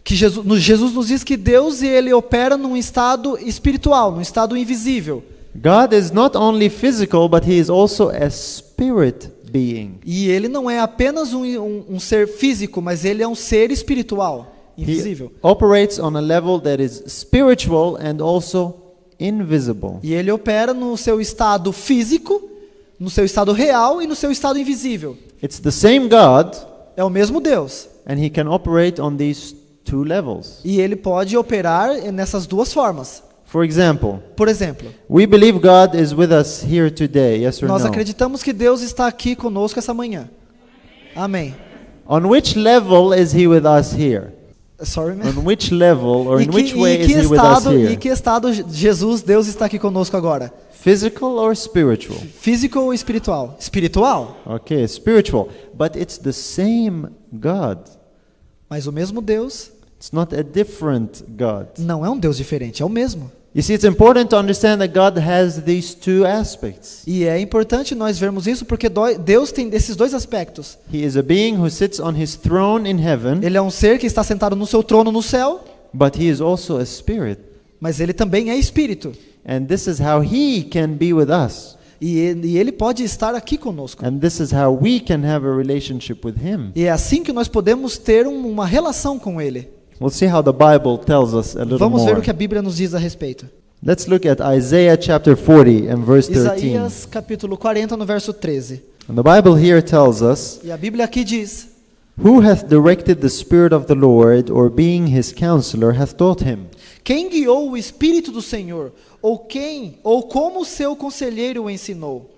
[SPEAKER 2] Jesus nos diz que Deus ele opera num estado espiritual, num estado invisível.
[SPEAKER 1] God is not only physical, but he is also a spirit being.
[SPEAKER 2] E ele não é apenas um ser físico, mas ele é um ser espiritual, invisível.
[SPEAKER 1] He operates on a level that is spiritual and also invisible.
[SPEAKER 2] E ele opera no seu estado físico, no seu estado real e no seu estado invisível.
[SPEAKER 1] It's the same God,
[SPEAKER 2] É o mesmo Deus.
[SPEAKER 1] and he can operate on these two levels.
[SPEAKER 2] E ele pode operar nessas duas formas.
[SPEAKER 1] For example,
[SPEAKER 2] Por exemplo,
[SPEAKER 1] we believe God is with us here today, yes or
[SPEAKER 2] nós
[SPEAKER 1] no?
[SPEAKER 2] acreditamos que Deus está aqui conosco essa manhã. Amém.
[SPEAKER 1] On which level is he with us here?
[SPEAKER 2] Sorry, man.
[SPEAKER 1] On which level or
[SPEAKER 2] E
[SPEAKER 1] in which
[SPEAKER 2] que,
[SPEAKER 1] way
[SPEAKER 2] e
[SPEAKER 1] is
[SPEAKER 2] que
[SPEAKER 1] he with us
[SPEAKER 2] estado,
[SPEAKER 1] here?
[SPEAKER 2] e que estado Jesus, Deus está aqui conosco agora?
[SPEAKER 1] Physical or spiritual?
[SPEAKER 2] Físico ou espiritual? Espiritual.
[SPEAKER 1] Okay, spiritual. But it's the same God.
[SPEAKER 2] Mas o mesmo Deus
[SPEAKER 1] It's not a different God.
[SPEAKER 2] não é um Deus diferente, é o mesmo.
[SPEAKER 1] You see, it's important to understand that God has these two aspects.
[SPEAKER 2] E é importante nós vermos isso porque Deus tem esses dois aspectos.
[SPEAKER 1] He is a being who sits on his throne in heaven,
[SPEAKER 2] Ele é um ser que está sentado no seu trono no céu,
[SPEAKER 1] but he is also a spirit.
[SPEAKER 2] mas ele também é espírito.
[SPEAKER 1] And this is how he can be with us.
[SPEAKER 2] E ele pode estar aqui conosco.
[SPEAKER 1] And this is how we can have a relationship with him.
[SPEAKER 2] E é assim que nós podemos ter uma relação com ele.
[SPEAKER 1] We'll see how the Bible tells us a little
[SPEAKER 2] Vamos ver
[SPEAKER 1] more.
[SPEAKER 2] o que a Bíblia nos diz a respeito.
[SPEAKER 1] Let's look at Isaiah chapter 40 and verse 13.
[SPEAKER 2] Isaías capítulo 40 no verso 13.
[SPEAKER 1] And the Bible here tells us,
[SPEAKER 2] E a Bíblia aqui diz:
[SPEAKER 1] "Who hath directed the Spirit of the Lord, or being his counselor, hath taught him?
[SPEAKER 2] Quem guiou o Espírito do Senhor? Ou como o seu conselheiro o ensinou?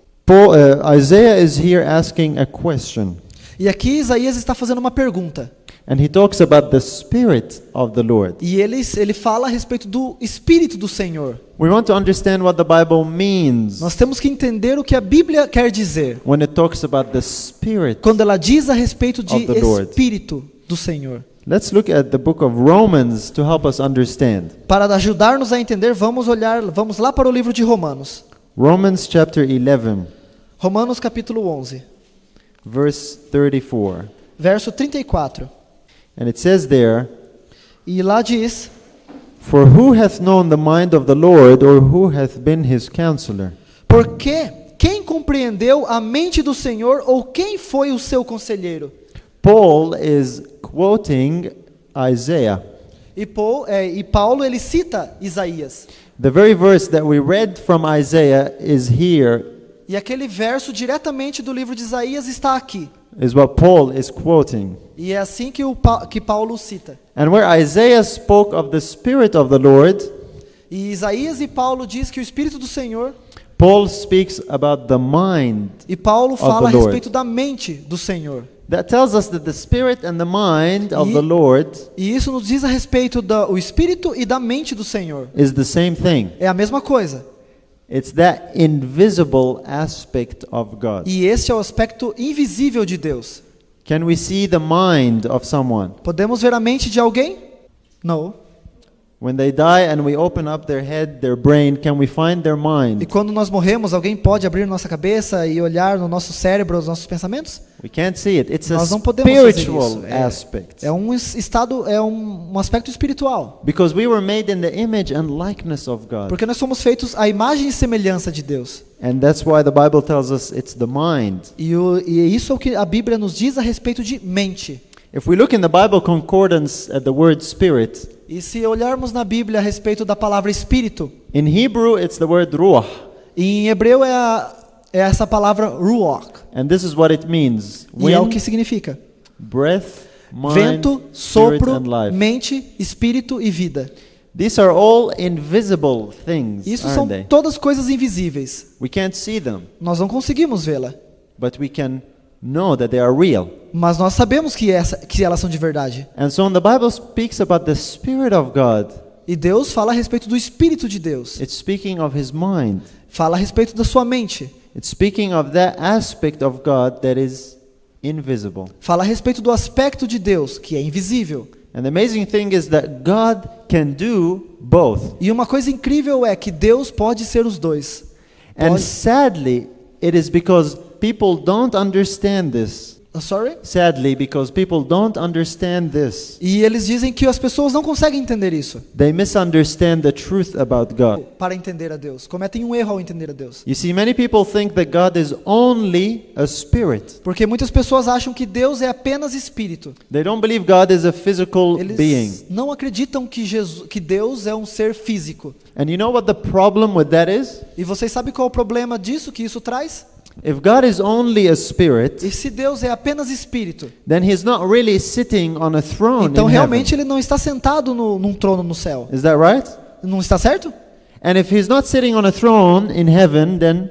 [SPEAKER 1] Isaiah is here asking a question.
[SPEAKER 2] E aqui Isaías está fazendo uma pergunta.
[SPEAKER 1] And he talks about the Spirit of the Lord.
[SPEAKER 2] E ele fala a respeito do Espírito do Senhor.
[SPEAKER 1] We want to understand what the Bible means
[SPEAKER 2] Nós temos que entender o que a Bíblia quer dizer
[SPEAKER 1] when it talks about the Spirit.
[SPEAKER 2] quando ela diz a respeito de
[SPEAKER 1] Of the Lord.
[SPEAKER 2] Espírito do Senhor.
[SPEAKER 1] Let's look at the book of Romans to help us understand.
[SPEAKER 2] Para ajudar-nos a entender, vamos lá para o livro de Romanos.
[SPEAKER 1] Romans chapter 11,
[SPEAKER 2] Romanos capítulo 11,
[SPEAKER 1] verse 34.
[SPEAKER 2] verso 34.
[SPEAKER 1] And it says there,
[SPEAKER 2] E lá diz:
[SPEAKER 1] "For who hath known the mind of the Lord, or who hath been his counselor?"
[SPEAKER 2] Porque quem compreendeu a mente do Senhor ou quem foi o seu conselheiro?
[SPEAKER 1] Paul is quoting Isaiah.
[SPEAKER 2] E Paulo ele cita Isaías.
[SPEAKER 1] The very verse that we read from Isaiah is here,
[SPEAKER 2] E aquele verso diretamente do livro de Isaías está aqui.
[SPEAKER 1] is what Paul is quoting.
[SPEAKER 2] E é assim que Paulo cita.
[SPEAKER 1] And where Isaiah spoke of the Spirit of the Lord,
[SPEAKER 2] E Isaías e Paulo diz que o Espírito do Senhor,
[SPEAKER 1] Paul speaks about the mind.
[SPEAKER 2] e Paulo fala a
[SPEAKER 1] the Lord.
[SPEAKER 2] respeito da mente do Senhor.
[SPEAKER 1] That tells us that the Spirit and the mind of
[SPEAKER 2] E-
[SPEAKER 1] the Lord
[SPEAKER 2] E isso nos diz a respeito do Espírito e da mente do Senhor.
[SPEAKER 1] is the same thing.
[SPEAKER 2] É a mesma coisa.
[SPEAKER 1] It's that invisible aspect of God.
[SPEAKER 2] E esse é o aspecto invisível de Deus.
[SPEAKER 1] Can we see the mind of someone?
[SPEAKER 2] Podemos ver a mente de alguém? Não.
[SPEAKER 1] When they die and we open up their head, their brain, can we find their
[SPEAKER 2] E
[SPEAKER 1] mind?
[SPEAKER 2] quando nós morremos, alguém pode abrir nossa cabeça e olhar no nosso cérebro os nossos pensamentos?
[SPEAKER 1] We can't see it. It's a
[SPEAKER 2] Nós não podemos fazer
[SPEAKER 1] spiritual
[SPEAKER 2] isso.
[SPEAKER 1] aspect.
[SPEAKER 2] É um estado, é um aspecto espiritual.
[SPEAKER 1] Because we were made in the image and likeness of God.
[SPEAKER 2] Porque nós somos feitos à imagem e semelhança de Deus.
[SPEAKER 1] And that's why the Bible tells us it's the mind.
[SPEAKER 2] E isso é o que a Bíblia nos diz a respeito de mente.
[SPEAKER 1] If we look in the Bible concordance at the word spirit,
[SPEAKER 2] E se olharmos na Bíblia a respeito da palavra espírito,
[SPEAKER 1] in Hebrew it's the word ruach.
[SPEAKER 2] em hebreu é essa palavra ruach.
[SPEAKER 1] And this is what it means.
[SPEAKER 2] E é o que
[SPEAKER 1] Wind,
[SPEAKER 2] significa
[SPEAKER 1] breath, mind,
[SPEAKER 2] vento,
[SPEAKER 1] spirit
[SPEAKER 2] sopro,
[SPEAKER 1] and life.
[SPEAKER 2] mente, espírito e vida.
[SPEAKER 1] These are all invisible things,
[SPEAKER 2] Isso
[SPEAKER 1] aren't
[SPEAKER 2] são
[SPEAKER 1] they?
[SPEAKER 2] todas coisas invisíveis.
[SPEAKER 1] We can't see them,
[SPEAKER 2] Nós não conseguimos vê-la,
[SPEAKER 1] but we can know that they are real.
[SPEAKER 2] mas nós sabemos que elas são de verdade.
[SPEAKER 1] And so when the Bible speaks about the Spirit of God,
[SPEAKER 2] E Deus fala a respeito do Espírito de Deus.
[SPEAKER 1] it's speaking of His mind.
[SPEAKER 2] Fala a respeito da sua mente.
[SPEAKER 1] It's speaking of that aspect of God that is invisible.
[SPEAKER 2] Fala a respeito do aspecto de Deus, que é invisível.
[SPEAKER 1] And the amazing thing is that God can do both.
[SPEAKER 2] E uma coisa incrível é que Deus pode ser os dois.
[SPEAKER 1] And
[SPEAKER 2] Pode.
[SPEAKER 1] sadly, it is because people don't understand this
[SPEAKER 2] Sorry?
[SPEAKER 1] Sadly, because people don't understand this.
[SPEAKER 2] E eles dizem que as pessoas não conseguem entender isso.
[SPEAKER 1] They misunderstand the truth about God.
[SPEAKER 2] Para entender a Deus. Cometem um erro ao entender a Deus.
[SPEAKER 1] You see, many people think that God is only a spirit.
[SPEAKER 2] Porque muitas pessoas acham que Deus é apenas espírito.
[SPEAKER 1] They don't believe God is a physical
[SPEAKER 2] Eles
[SPEAKER 1] being.
[SPEAKER 2] não acreditam que Deus é um ser físico.
[SPEAKER 1] And you know what the problem with that is?
[SPEAKER 2] E vocês sabem qual é o problema disso, que isso traz?
[SPEAKER 1] If God is only a spirit,
[SPEAKER 2] E se Deus é apenas espírito,
[SPEAKER 1] then He's not really sitting on a throne
[SPEAKER 2] então
[SPEAKER 1] in
[SPEAKER 2] realmente
[SPEAKER 1] heaven.
[SPEAKER 2] ele não está sentado num trono no céu.
[SPEAKER 1] Is that right?
[SPEAKER 2] Não está certo?
[SPEAKER 1] And if He's not sitting on a throne in heaven, then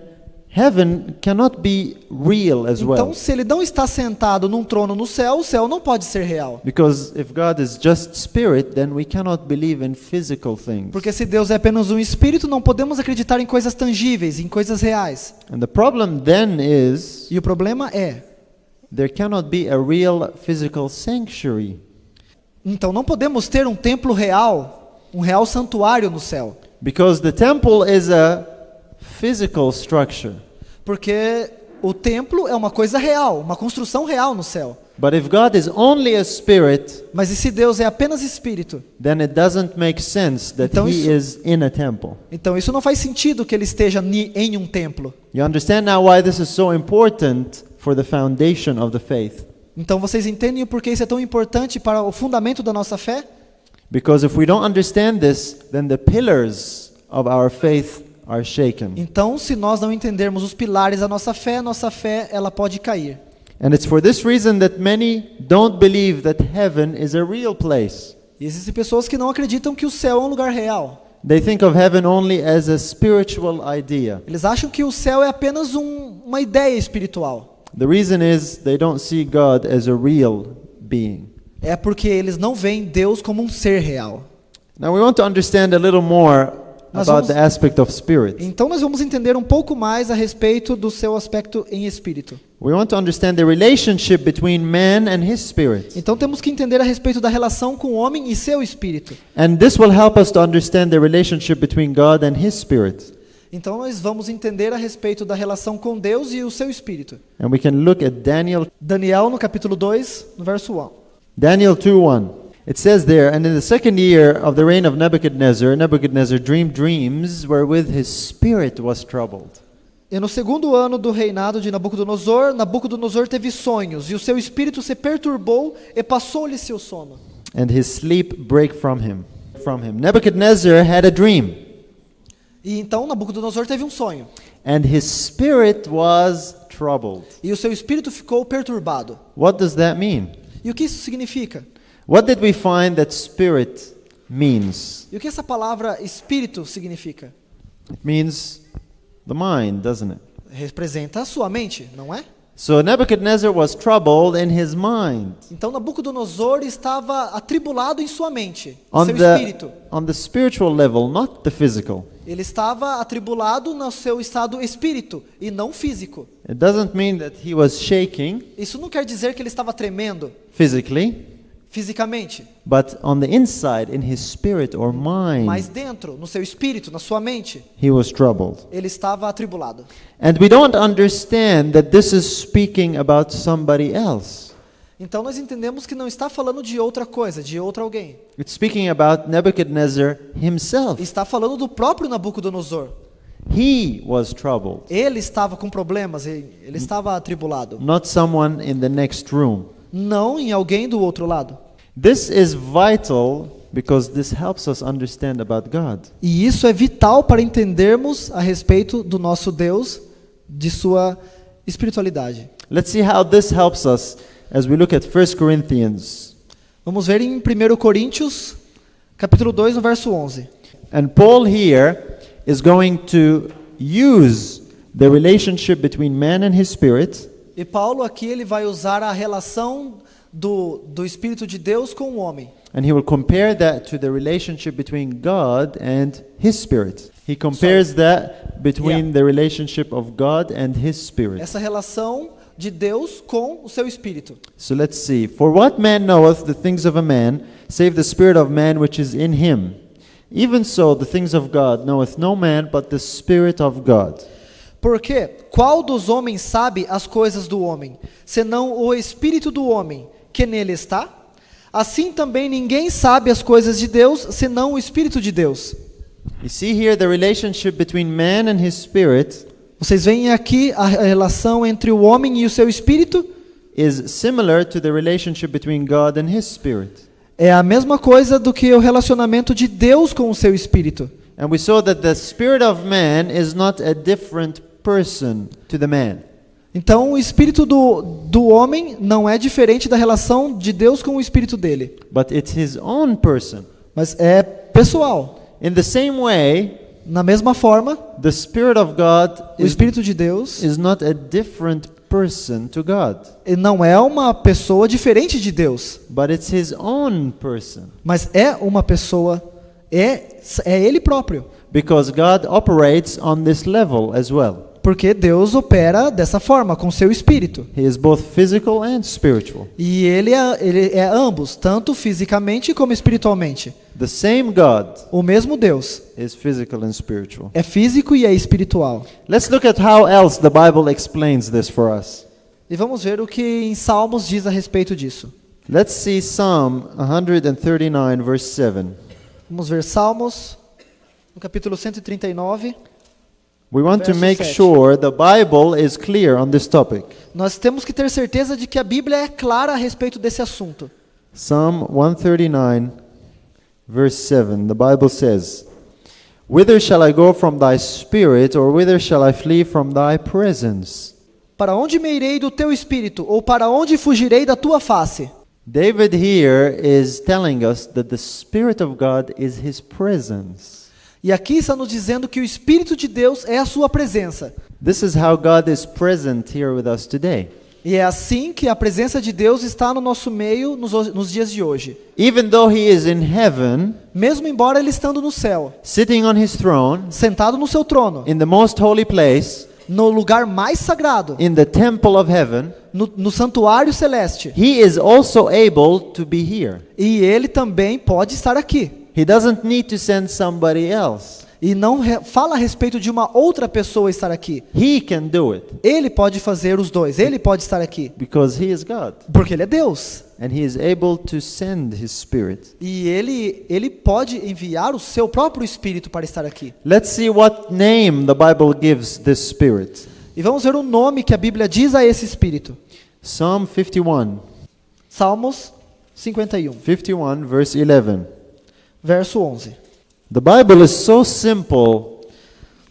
[SPEAKER 1] heaven cannot be real as well.
[SPEAKER 2] Então, se ele não está sentado num trono no céu, o céu não pode ser real.
[SPEAKER 1] Because if God is just spirit, then we cannot believe in physical things.
[SPEAKER 2] Porque se Deus é apenas um espírito, não podemos acreditar em coisas tangíveis, em coisas reais.
[SPEAKER 1] And the problem then is
[SPEAKER 2] E o problema é,
[SPEAKER 1] there cannot be a real physical sanctuary.
[SPEAKER 2] então não podemos ter um templo real, um real santuário no céu.
[SPEAKER 1] Because the temple is a physical structure.
[SPEAKER 2] Porque o templo é uma coisa real, uma construção real no céu.
[SPEAKER 1] But if God is only a spirit,
[SPEAKER 2] Mas e se Deus é apenas espírito?
[SPEAKER 1] then it doesn't make sense that
[SPEAKER 2] Então
[SPEAKER 1] He
[SPEAKER 2] isso-
[SPEAKER 1] is in a temple.
[SPEAKER 2] Então isso não faz sentido que ele esteja em um templo.
[SPEAKER 1] You understand now why this is so important for the foundation of the faith?
[SPEAKER 2] Então vocês entendem o porquê isso é tão importante para o fundamento da nossa fé?
[SPEAKER 1] Because if we don't understand this, then the pillars of our faith are shaken.
[SPEAKER 2] Então, se nós não entendermos os pilares da nossa fé ela pode cair.
[SPEAKER 1] And it's for this reason that many don't believe that heaven is a real place.
[SPEAKER 2] E existem pessoas que não acreditam que o céu é um lugar real.
[SPEAKER 1] They think of heaven only as a spiritual idea.
[SPEAKER 2] Eles acham que o céu é apenas uma ideia espiritual.
[SPEAKER 1] The reason is they don't see God as a real being.
[SPEAKER 2] É porque eles não veem Deus como um ser real.
[SPEAKER 1] Now we want to understand a little more
[SPEAKER 2] Nós
[SPEAKER 1] about
[SPEAKER 2] vamos-
[SPEAKER 1] the aspect of spirit.
[SPEAKER 2] Então nós vamos entender um pouco mais a respeito do seu aspecto em espírito.
[SPEAKER 1] We want to understand the relationship between man and his spirit.
[SPEAKER 2] Então temos que entender a respeito da relação com o homem e seu espírito.
[SPEAKER 1] And this will help us to understand the relationship between God and his spirit.
[SPEAKER 2] Então nós vamos entender a respeito da relação com Deus e o seu espírito.
[SPEAKER 1] And we can look at Daniel
[SPEAKER 2] Daniel no capítulo 2, no verso 1.
[SPEAKER 1] Daniel 2:1. It says there, and in the second year of the reign of Nebuchadnezzar, Nebuchadnezzar dreamed dreams wherewith his spirit was troubled.
[SPEAKER 2] E no segundo ano do reinado de Nabucodonosor, Nabucodonosor teve sonhos, e o seu espírito se perturbou e passou-lhe seu sono.
[SPEAKER 1] And his sleep brake from him. Nebuchadnezzar had a dream,
[SPEAKER 2] E então Nabucodonosor teve um sonho,
[SPEAKER 1] and his spirit was troubled.
[SPEAKER 2] e o seu espírito ficou perturbado.
[SPEAKER 1] What does that mean?
[SPEAKER 2] E o que isso significa?
[SPEAKER 1] What did we find that spirit means?
[SPEAKER 2] E o que essa palavra espírito significa?
[SPEAKER 1] It means the mind, doesn't it?
[SPEAKER 2] Representa a sua mente, não é?
[SPEAKER 1] So Nebuchadnezzar was troubled in his mind.
[SPEAKER 2] Então Nabucodonosor estava atribulado em sua mente, em seu espírito.
[SPEAKER 1] On the spiritual level, not the physical.
[SPEAKER 2] Ele estava atribulado no seu estado espírito e não físico.
[SPEAKER 1] It doesn't mean that he was shaking
[SPEAKER 2] Isso não quer dizer que ele estava tremendo
[SPEAKER 1] physically,
[SPEAKER 2] fisicamente,
[SPEAKER 1] but on the inside, in his spirit or
[SPEAKER 2] mas
[SPEAKER 1] mind,
[SPEAKER 2] dentro, no seu espírito, na sua mente,
[SPEAKER 1] he was troubled.
[SPEAKER 2] ele estava atribulado.
[SPEAKER 1] And we don't understand that this is speaking about somebody else.
[SPEAKER 2] Então nós entendemos que não está falando de outra coisa, de outro alguém.
[SPEAKER 1] It's speaking about Nebuchadnezzar himself.
[SPEAKER 2] Está falando do próprio Nabucodonosor.
[SPEAKER 1] He was troubled,
[SPEAKER 2] Ele estava com problemas, ele estava atribulado.
[SPEAKER 1] not someone in the next room.
[SPEAKER 2] Não em alguém do outro lado.
[SPEAKER 1] This is vital because this helps us understand about God.
[SPEAKER 2] E isso é vital para entendermos a respeito do nosso Deus, de sua espiritualidade.
[SPEAKER 1] Let's see how this helps us as we look at 1 Corinthians.
[SPEAKER 2] Vamos ver em 1 Coríntios, capítulo 2, no verso 11.
[SPEAKER 1] And Paul here is going to use the relationship between man and his spirit
[SPEAKER 2] E Paulo aqui ele vai usar a relação do Espírito de Deus com o homem.
[SPEAKER 1] and he will compare that to the relationship between God and his spirit. He compares that between
[SPEAKER 2] Yeah.
[SPEAKER 1] the relationship of God and his spirit.
[SPEAKER 2] Essa relação de Deus com o seu Espírito.
[SPEAKER 1] So let's see. For what man knoweth the things of a man, save the spirit of man which is in him? Even so the things of God knoweth no man but the Spirit of God.
[SPEAKER 2] Porque qual dos homens sabe as coisas do homem, senão o espírito do homem que nele está? Assim também ninguém sabe as coisas de Deus, senão o espírito de Deus.
[SPEAKER 1] You see here the relationship between man and his spirit
[SPEAKER 2] Vocês veem aqui a relação entre o homem e o seu espírito?
[SPEAKER 1] is similar to the relationship between God and his spirit.
[SPEAKER 2] É a mesma coisa do que o relacionamento de Deus com o seu espírito.
[SPEAKER 1] And we saw that the spirit of man is not a different person to the man.
[SPEAKER 2] Então, o espírito do homem não é diferente da relação de Deus com o espírito dele,
[SPEAKER 1] But it's his own person.
[SPEAKER 2] mas é pessoal.
[SPEAKER 1] In the same way,
[SPEAKER 2] Na mesma forma,
[SPEAKER 1] the Spirit of God
[SPEAKER 2] o espírito de Deus
[SPEAKER 1] is not a different person to God,
[SPEAKER 2] não é uma pessoa diferente de Deus,
[SPEAKER 1] but it's his own person.
[SPEAKER 2] mas é uma pessoa, é ele próprio.
[SPEAKER 1] Because God operates on this level as well.
[SPEAKER 2] Porque Deus opera dessa forma, com seu espírito.
[SPEAKER 1] He is both physical and spiritual.
[SPEAKER 2] E ele é ambos, tanto fisicamente como espiritualmente.
[SPEAKER 1] The same God
[SPEAKER 2] O mesmo Deus
[SPEAKER 1] is physical and spiritual.
[SPEAKER 2] é físico e é espiritual.
[SPEAKER 1] Let's look at how else the Bible explains this for us.
[SPEAKER 2] E vamos ver o que em Salmos diz a respeito disso.
[SPEAKER 1] Let's see Psalm 139 verse 7.
[SPEAKER 2] Vamos ver Salmos, no capítulo 139.
[SPEAKER 1] We want to
[SPEAKER 2] Verso
[SPEAKER 1] make
[SPEAKER 2] 7.
[SPEAKER 1] sure the Bible is clear on this topic.
[SPEAKER 2] Nós temos que ter certeza de que a Bíblia é clara a respeito desse assunto.
[SPEAKER 1] Psalm 139 verse 7. The Bible says, "Whither shall I go from thy spirit, or whither shall I flee from thy presence?"
[SPEAKER 2] Para onde me irei do teu espírito, ou para onde fugirei da tua face?
[SPEAKER 1] David here is telling us that the Spirit of God is his presence.
[SPEAKER 2] E aqui está nos dizendo que o Espírito de Deus é a sua presença.
[SPEAKER 1] This is how God is present here with us today.
[SPEAKER 2] E é assim que a presença de Deus está no nosso meio nos dias de hoje.
[SPEAKER 1] Even though he is in heaven,
[SPEAKER 2] Mesmo embora ele estando no céu,
[SPEAKER 1] sitting on his throne,
[SPEAKER 2] sentado no seu trono,
[SPEAKER 1] in the most holy place,
[SPEAKER 2] no lugar mais sagrado,
[SPEAKER 1] in the temple of heaven,
[SPEAKER 2] no santuário celeste,
[SPEAKER 1] he is also able to be here.
[SPEAKER 2] e ele também pode estar aqui.
[SPEAKER 1] He doesn't need to send somebody else.
[SPEAKER 2] E não fala a respeito de uma outra pessoa estar aqui.
[SPEAKER 1] He can do it
[SPEAKER 2] Ele pode fazer os dois, ele pode estar aqui.
[SPEAKER 1] because he is God,
[SPEAKER 2] Porque ele é Deus.
[SPEAKER 1] and he is able to send his Spirit.
[SPEAKER 2] E ele pode enviar o seu próprio Espírito para estar aqui.
[SPEAKER 1] Let's see what name the Bible gives this Spirit.
[SPEAKER 2] E vamos ver o nome que a Bíblia diz a esse Espírito.
[SPEAKER 1] Psalm 51,
[SPEAKER 2] Salmos 51,
[SPEAKER 1] 51 verse 11.
[SPEAKER 2] verso 11.
[SPEAKER 1] The Bible is so simple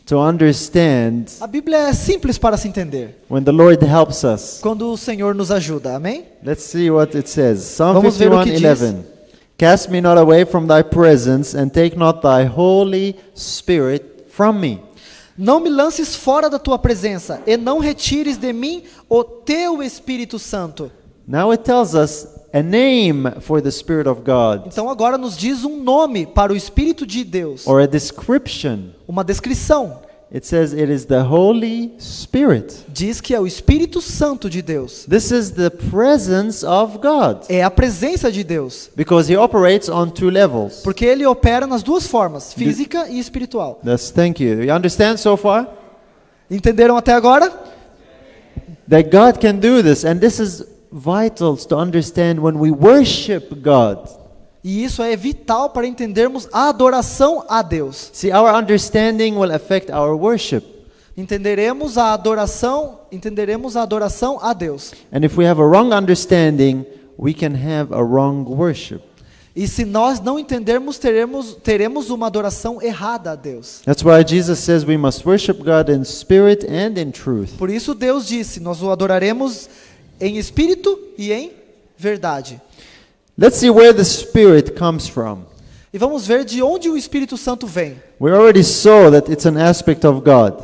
[SPEAKER 1] to understand
[SPEAKER 2] A Bíblia é simples para se entender,
[SPEAKER 1] when the Lord helps us.
[SPEAKER 2] quando o Senhor nos ajuda. Amém?
[SPEAKER 1] Let's see what it says. Psalm
[SPEAKER 2] Vamos ver o
[SPEAKER 1] 51,
[SPEAKER 2] que diz.
[SPEAKER 1] 11. Cast me not away from thy presence, and take not thy Holy Spirit from me.
[SPEAKER 2] Não me lances fora da tua presença, e não retires de mim o teu Espírito Santo.
[SPEAKER 1] Now it tells us a name for the Spirit of God,
[SPEAKER 2] Então agora nos diz um nome para o Espírito de Deus,
[SPEAKER 1] or a description.
[SPEAKER 2] uma descrição.
[SPEAKER 1] It says it is the Holy Spirit.
[SPEAKER 2] Diz que é o Espírito Santo de Deus.
[SPEAKER 1] This is the presence of God,
[SPEAKER 2] É a presença de Deus,
[SPEAKER 1] because he operates on two levels.
[SPEAKER 2] porque ele opera nas duas formas, física e espiritual.
[SPEAKER 1] Thank you. You understand so far?
[SPEAKER 2] Entenderam até agora?
[SPEAKER 1] That God can do this, and this is vital to understand when we worship God.
[SPEAKER 2] E isso é vital para entendermos a adoração a Deus.
[SPEAKER 1] See, our understanding will affect our worship.
[SPEAKER 2] Entenderemos a adoração a Deus.
[SPEAKER 1] And if we have a wrong understanding, we can have a wrong worship.
[SPEAKER 2] E se nós não entendermos, teremos uma adoração errada a Deus.
[SPEAKER 1] That's why Jesus says we must worship God in spirit and in truth.
[SPEAKER 2] Por isso Deus disse, nós o adoraremos em espírito e em verdade.
[SPEAKER 1] Let's see where the Spirit comes from.
[SPEAKER 2] E vamos ver de onde o Espírito Santo vem.
[SPEAKER 1] We already saw that it's an aspect of God.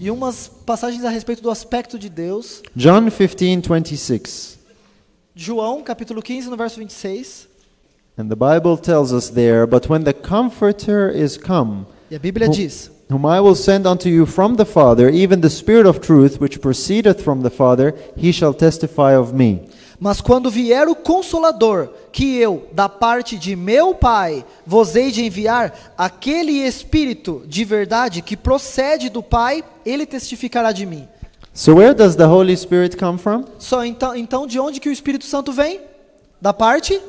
[SPEAKER 2] E umas passagens a respeito do aspecto de Deus.
[SPEAKER 1] John 15:26.
[SPEAKER 2] João, capítulo 15, no verso 26.
[SPEAKER 1] And the Bible tells us there, "But when the Comforter is come,
[SPEAKER 2] E a Bíblia
[SPEAKER 1] Who-
[SPEAKER 2] diz:
[SPEAKER 1] whom I will send unto you from the Father, even the Spirit of truth, which proceedeth from the Father, he shall testify of me."
[SPEAKER 2] Mas quando vier o Consolador, que eu, da parte de meu Pai, vos hei de enviar, aquele Espírito de verdade que procede do Pai, ele testificará de mim.
[SPEAKER 1] So where does the Holy Spirit come from?
[SPEAKER 2] Então de onde que o Espírito Santo vem? Da parte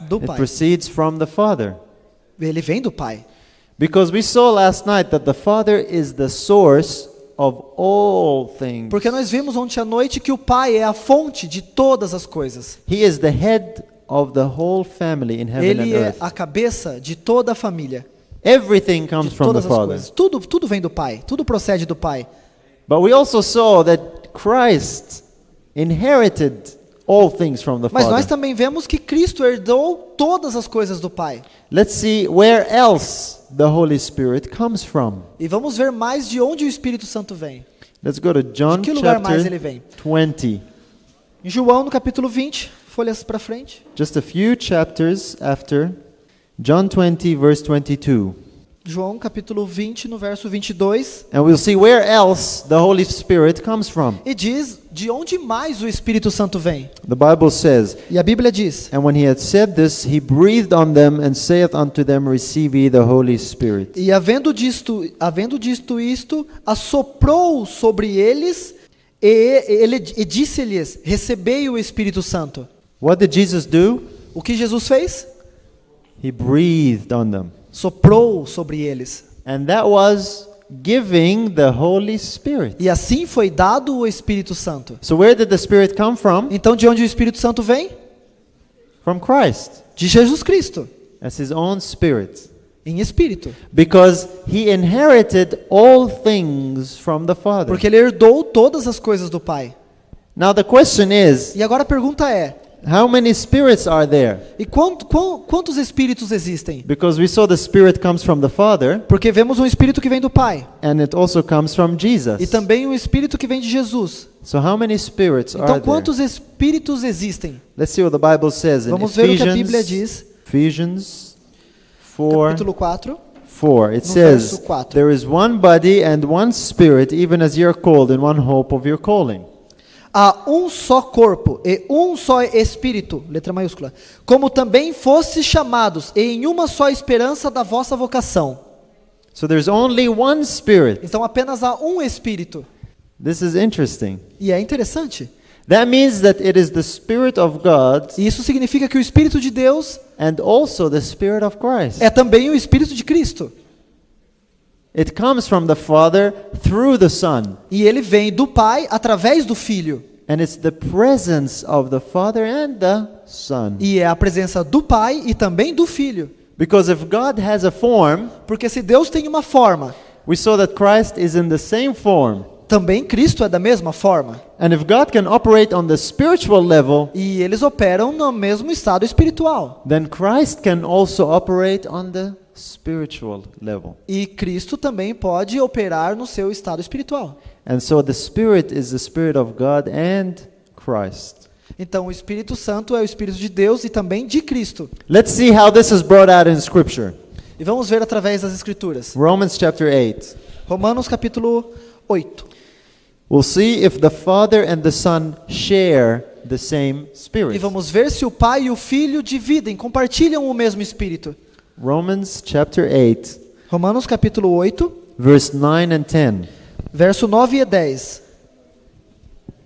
[SPEAKER 2] do
[SPEAKER 1] It
[SPEAKER 2] Pai.
[SPEAKER 1] proceeds from the Father.
[SPEAKER 2] Ele vem do Pai.
[SPEAKER 1] Because we saw last night that the Father is the source of all things.
[SPEAKER 2] Porque nós vimos ontem à noite que o Pai é a fonte de todas as coisas.
[SPEAKER 1] He is the head of the whole family in heaven and
[SPEAKER 2] Ele é
[SPEAKER 1] earth.
[SPEAKER 2] a cabeça de toda a família.
[SPEAKER 1] Everything comes
[SPEAKER 2] De
[SPEAKER 1] from the
[SPEAKER 2] todas as
[SPEAKER 1] Father.
[SPEAKER 2] coisas. Tudo vem do Pai. Tudo procede do Pai.
[SPEAKER 1] But we also saw that Christ inherited all things from the
[SPEAKER 2] Mas nós
[SPEAKER 1] Father.
[SPEAKER 2] também vemos que Cristo herdou todas as coisas do Pai.
[SPEAKER 1] Let's see where else the Holy Spirit comes from.
[SPEAKER 2] E vamos ver mais de onde o Espírito Santo vem.
[SPEAKER 1] Let's go to John
[SPEAKER 2] De que lugar mais ele
[SPEAKER 1] chapter
[SPEAKER 2] vem?
[SPEAKER 1] 20.
[SPEAKER 2] Em João, no capítulo 20, folhas para frente.
[SPEAKER 1] Just a few chapters after John 20 verse 22.
[SPEAKER 2] João, capítulo 20, no verso 22.
[SPEAKER 1] And we'll see where else the Holy Spirit comes from.
[SPEAKER 2] E diz de onde mais o Espírito Santo vem.
[SPEAKER 1] The Bible says,
[SPEAKER 2] E a Bíblia diz:
[SPEAKER 1] and when he had said this, he breathed on them and saith unto them, receive ye the Holy Spirit.
[SPEAKER 2] E havendo dito isto, assoprou sobre eles e disse-lhes: recebei o Espírito Santo.
[SPEAKER 1] What did Jesus do?
[SPEAKER 2] O que Jesus fez?
[SPEAKER 1] He breathed on them.
[SPEAKER 2] Soprou sobre eles.
[SPEAKER 1] And that was giving the Holy Spirit.
[SPEAKER 2] E assim foi dado o Espírito Santo.
[SPEAKER 1] So where did the Spirit come from?
[SPEAKER 2] Então de onde o Espírito Santo vem?
[SPEAKER 1] From Christ,
[SPEAKER 2] De Jesus Cristo,
[SPEAKER 1] as his own Spirit.
[SPEAKER 2] em Espírito.
[SPEAKER 1] Because he inherited all things from the Father.
[SPEAKER 2] Porque ele herdou todas as coisas do Pai.
[SPEAKER 1] Now the question is,
[SPEAKER 2] E agora a pergunta é:
[SPEAKER 1] how many spirits are there?
[SPEAKER 2] e quantos espíritos existem?
[SPEAKER 1] Because we saw the Spirit comes from the Father,
[SPEAKER 2] Porque vemos um espírito que vem do Pai.
[SPEAKER 1] and it also comes from Jesus.
[SPEAKER 2] E também um espírito que vem de Jesus.
[SPEAKER 1] So how many spirits
[SPEAKER 2] Então
[SPEAKER 1] are there?
[SPEAKER 2] quantos espíritos existem?
[SPEAKER 1] Let's see what the Bible says in
[SPEAKER 2] Vamos ver o que a Bíblia diz.
[SPEAKER 1] Ephesians 4.
[SPEAKER 2] Capítulo 4.
[SPEAKER 1] 4. It
[SPEAKER 2] No
[SPEAKER 1] says,
[SPEAKER 2] verso 4.
[SPEAKER 1] there is one body and one spirit, even as ye are called in one hope of your calling.
[SPEAKER 2] Há um só corpo e um só espírito, letra maiúscula, como também fostes chamados e em uma só esperança da vossa vocação.
[SPEAKER 1] So there's only one spirit.
[SPEAKER 2] Então apenas há um espírito.
[SPEAKER 1] This is interesting.
[SPEAKER 2] E é interessante.
[SPEAKER 1] That means that it is the Spirit of God
[SPEAKER 2] E isso significa que o Espírito de Deus
[SPEAKER 1] and also the Spirit of Christ.
[SPEAKER 2] é também o Espírito de Cristo.
[SPEAKER 1] It comes from the Father through the Son.
[SPEAKER 2] E ele vem do Pai através do Filho.
[SPEAKER 1] And it's the presence of the Father and the Son.
[SPEAKER 2] E é a presença do Pai e também do Filho.
[SPEAKER 1] Because if God has a form,
[SPEAKER 2] Porque se Deus tem uma forma,
[SPEAKER 1] we saw that Christ is in the same form.
[SPEAKER 2] também Cristo é da mesma forma.
[SPEAKER 1] And if God can operate on the spiritual level,
[SPEAKER 2] E eles operam no mesmo estado espiritual.
[SPEAKER 1] then Christ can also operate on the spiritual level.
[SPEAKER 2] E Cristo também pode operar no seu estado espiritual.
[SPEAKER 1] And so the Spirit is the Spirit of God and Christ.
[SPEAKER 2] Então o Espírito Santo é o Espírito de Deus e também de Cristo.
[SPEAKER 1] Let's see how this is brought out in Scripture.
[SPEAKER 2] E vamos ver através das Escrituras.
[SPEAKER 1] Romans chapter 8.
[SPEAKER 2] Romanos capítulo 8.
[SPEAKER 1] We'll see if the Father and the Son share the same
[SPEAKER 2] E
[SPEAKER 1] Spirit.
[SPEAKER 2] vamos ver se o Pai e o Filho dividem, compartilham o mesmo Espírito.
[SPEAKER 1] Romans chapter 8,
[SPEAKER 2] Romanos capítulo 8,
[SPEAKER 1] verse 9 and 10.
[SPEAKER 2] verso 9 e 10.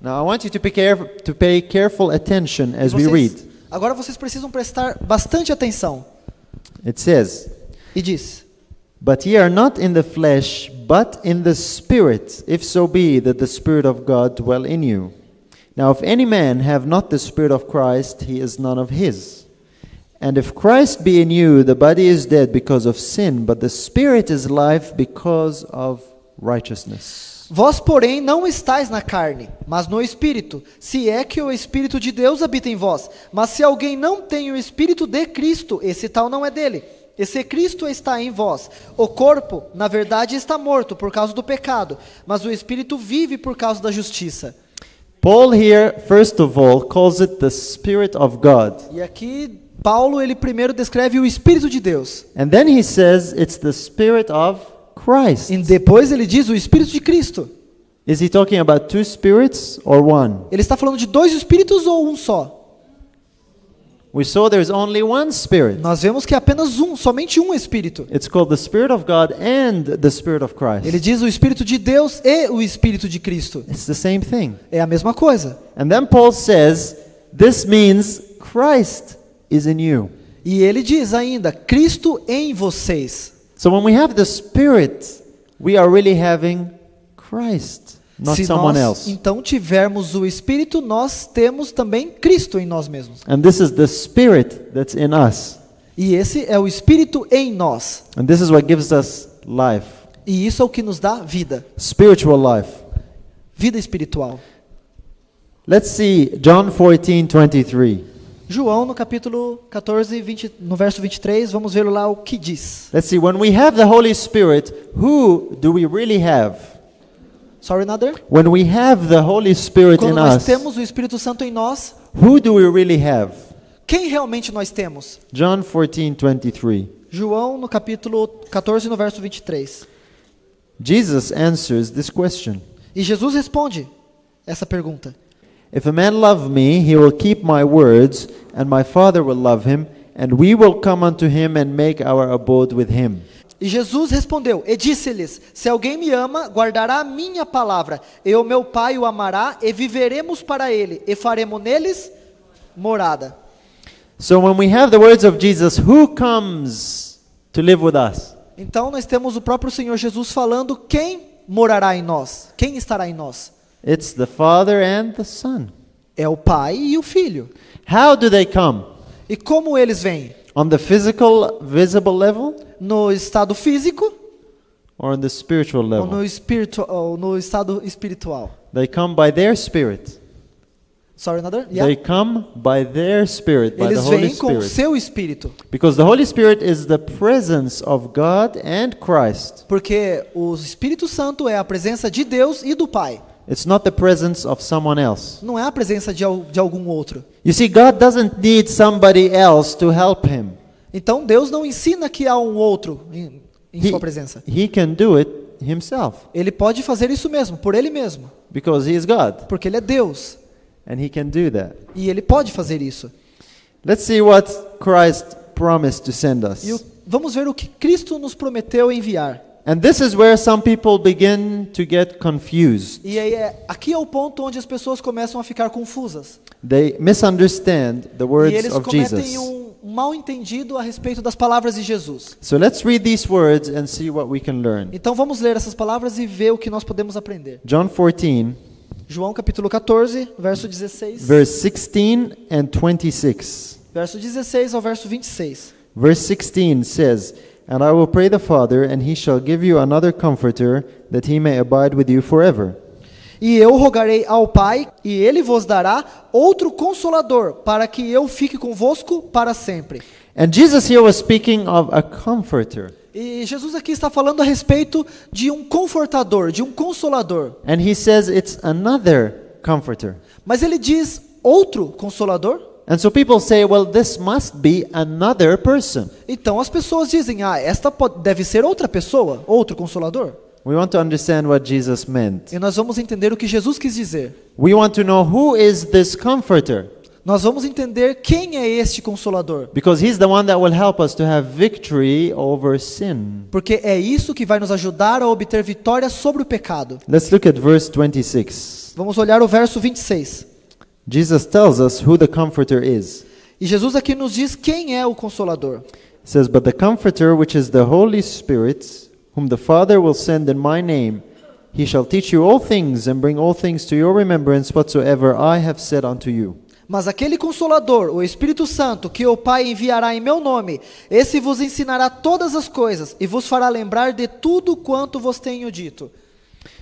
[SPEAKER 1] Now I want you to pay careful attention as we read.
[SPEAKER 2] Agora vocês precisam prestar bastante atenção.
[SPEAKER 1] It says,
[SPEAKER 2] E diz:
[SPEAKER 1] but ye are not in the flesh, but in the Spirit, if so be that the Spirit of God dwell in you. Now if any man have not the Spirit of Christ, he is none of his. And if Christ be in you, the body is dead because of sin, but the Spirit is life because of righteousness.
[SPEAKER 2] Vós, porém, não estáis na carne, mas no Espírito, se é que o Espírito de Deus habita em vós. Mas se alguém não tem o Espírito de Cristo, esse tal não é dele. E se Cristo está em vós, o corpo, na verdade, está morto por causa do pecado, mas o Espírito vive por causa da justiça.
[SPEAKER 1] Paul here, first of all, calls it the Spirit of God.
[SPEAKER 2] E aqui, Paulo, ele primeiro descreve o Espírito de Deus.
[SPEAKER 1] And then he says it's the Spirit of Christ.
[SPEAKER 2] E depois ele diz o Espírito de Cristo.
[SPEAKER 1] Is he talking about two spirits or one?
[SPEAKER 2] Ele está falando de dois espíritos ou um só?
[SPEAKER 1] We saw there's only one spirit.
[SPEAKER 2] Nós vemos que é apenas um, somente um espírito.
[SPEAKER 1] It's called the Spirit of God and the Spirit of Christ.
[SPEAKER 2] Ele diz o Espírito de Deus e o Espírito de Cristo.
[SPEAKER 1] It's the same thing.
[SPEAKER 2] É a mesma coisa.
[SPEAKER 1] And then Paul says, this means Christ is in you.
[SPEAKER 2] E ele diz ainda, Cristo em vocês.
[SPEAKER 1] So when we have the Spirit, we are really having Christ, not
[SPEAKER 2] Se
[SPEAKER 1] someone
[SPEAKER 2] nós
[SPEAKER 1] else.
[SPEAKER 2] então tivermos o Espírito, nós temos também Cristo em nós mesmos.
[SPEAKER 1] And this is the Spirit that's in us.
[SPEAKER 2] E esse é o Espírito em nós.
[SPEAKER 1] And this is what gives us life,
[SPEAKER 2] E isso é o que nos dá vida.
[SPEAKER 1] spiritual life.
[SPEAKER 2] Vida espiritual.
[SPEAKER 1] Let's see John 14:23.
[SPEAKER 2] João, no capítulo 14, no verso 23, vamos ver lá o que diz.
[SPEAKER 1] Let's see, when we have the Holy Spirit, who do we really have?
[SPEAKER 2] Sorry, another?
[SPEAKER 1] When we have the Holy Spirit
[SPEAKER 2] Quando
[SPEAKER 1] in
[SPEAKER 2] nós
[SPEAKER 1] us,
[SPEAKER 2] temos o Espírito Santo em nós,
[SPEAKER 1] who do we really have?
[SPEAKER 2] quem realmente nós temos?
[SPEAKER 1] John 14:23.
[SPEAKER 2] João, no capítulo 14, no verso 23.
[SPEAKER 1] Jesus answers this question.
[SPEAKER 2] E Jesus responde essa pergunta.
[SPEAKER 1] If a man love me, he will keep my words, and my Father will love him, and we will come unto him and make our abode with him.
[SPEAKER 2] E Jesus respondeu e disse-lhes: Se alguém me ama, guardará a minha palavra, e o meu Pai o amará, e viveremos para ele, e faremos neles morada.
[SPEAKER 1] So when we have the words of Jesus, who comes to live with us?
[SPEAKER 2] Então nós temos o próprio Senhor Jesus falando quem morará em nós, quem estará em nós.
[SPEAKER 1] It's the Father and the Son.
[SPEAKER 2] É o Pai e o Filho.
[SPEAKER 1] How do they come?
[SPEAKER 2] E como eles vêm?
[SPEAKER 1] On the physical, visible level,
[SPEAKER 2] No estado físico
[SPEAKER 1] or on the spiritual
[SPEAKER 2] ou
[SPEAKER 1] level?
[SPEAKER 2] ou no estado espiritual?
[SPEAKER 1] They come by their Spirit.
[SPEAKER 2] Sorry, another? Yeah.
[SPEAKER 1] They come by their Spirit, by the
[SPEAKER 2] Eles
[SPEAKER 1] Holy
[SPEAKER 2] vêm com o
[SPEAKER 1] Spirit.
[SPEAKER 2] seu espírito.
[SPEAKER 1] Because the Holy Spirit is the presence of God and Christ.
[SPEAKER 2] Porque o Espírito Santo é a presença de Deus e do Pai.
[SPEAKER 1] It's not the presence of someone else.
[SPEAKER 2] Não é a presença de algum outro.
[SPEAKER 1] You see, God doesn't need somebody else to help him.
[SPEAKER 2] Então Deus não ensina que há um outro em
[SPEAKER 1] He,
[SPEAKER 2] sua presença.
[SPEAKER 1] he can do it himself
[SPEAKER 2] Ele pode fazer isso mesmo, por ele mesmo.
[SPEAKER 1] because he is God
[SPEAKER 2] Porque ele é Deus.
[SPEAKER 1] and he can do that.
[SPEAKER 2] E ele pode fazer isso.
[SPEAKER 1] Let's see what Christ promised to send us.
[SPEAKER 2] Vamos ver o que Cristo nos prometeu enviar.
[SPEAKER 1] And this is where some people begin to get confused.
[SPEAKER 2] E aí aqui é o ponto onde as pessoas começam a ficar confusas.
[SPEAKER 1] They misunderstand the
[SPEAKER 2] E
[SPEAKER 1] words
[SPEAKER 2] eles
[SPEAKER 1] of
[SPEAKER 2] cometem
[SPEAKER 1] Jesus.
[SPEAKER 2] um mal entendido a respeito das palavras de Jesus.
[SPEAKER 1] So let's read these words and see what we can learn.
[SPEAKER 2] Então vamos ler essas palavras e ver o que nós podemos aprender.
[SPEAKER 1] John 14,
[SPEAKER 2] João capítulo 14, verso 16.
[SPEAKER 1] verse 16 and 26.
[SPEAKER 2] Verso 16 ao verso 26.
[SPEAKER 1] Verse 16 says, And I will pray the Father, and he shall give you another comforter, that he may abide with you forever.
[SPEAKER 2] E eu rogarei ao Pai, e ele vos dará outro consolador, para que eu fique convosco para sempre.
[SPEAKER 1] And Jesus here was speaking of a comforter.
[SPEAKER 2] E Jesus aqui está falando a respeito de um confortador, de um consolador.
[SPEAKER 1] And he says it's another comforter.
[SPEAKER 2] Mas ele diz outro consolador?
[SPEAKER 1] And so people say, well, this must be another person.
[SPEAKER 2] Então as pessoas dizem, esta deve ser outra pessoa, outro consolador.
[SPEAKER 1] We want to understand what Jesus meant.
[SPEAKER 2] E nós vamos entender o que Jesus quis dizer.
[SPEAKER 1] We want to know who is this comforter,
[SPEAKER 2] Nós vamos entender quem é este consolador.
[SPEAKER 1] because he's the one that will help us to have victory over sin.
[SPEAKER 2] Porque é isso que vai nos ajudar a obter vitória sobre o pecado.
[SPEAKER 1] Let's look at verse 26.
[SPEAKER 2] Vamos olhar o verso 26.
[SPEAKER 1] Jesus tells us who the comforter is.
[SPEAKER 2] E Jesus aqui nos diz quem é o consolador.
[SPEAKER 1] It says, But the comforter, which is the Holy Spirit, whom the Father will send in my name, he shall teach you all things and bring all things to your remembrance whatsoever I have said unto you.
[SPEAKER 2] Mas aquele Consolador, o Espírito Santo, que o Pai enviará em meu nome, esse vos ensinará todas as coisas e vos fará lembrar de tudo quanto vos tenho dito.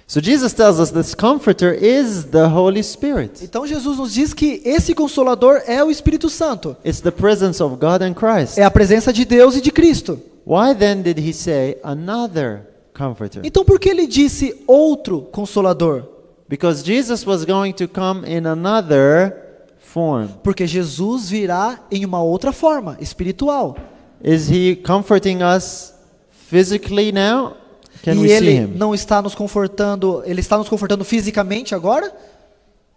[SPEAKER 1] So Jesus tells us this comforter is the Holy Spirit.
[SPEAKER 2] Então Jesus nos diz que esse Consolador é o Espírito Santo.
[SPEAKER 1] It's the presence of God and Christ.
[SPEAKER 2] É a presença de Deus e de Cristo.
[SPEAKER 1] Why then did he say another comforter?
[SPEAKER 2] Então por que ele disse outro Consolador?
[SPEAKER 1] Because Jesus was going to come in another form.
[SPEAKER 2] Porque Jesus virá em uma outra forma, espiritual.
[SPEAKER 1] Is he comforting us physically now? Can
[SPEAKER 2] e
[SPEAKER 1] we see
[SPEAKER 2] ele
[SPEAKER 1] him?
[SPEAKER 2] não está nos confortando, ele está nos confortando fisicamente agora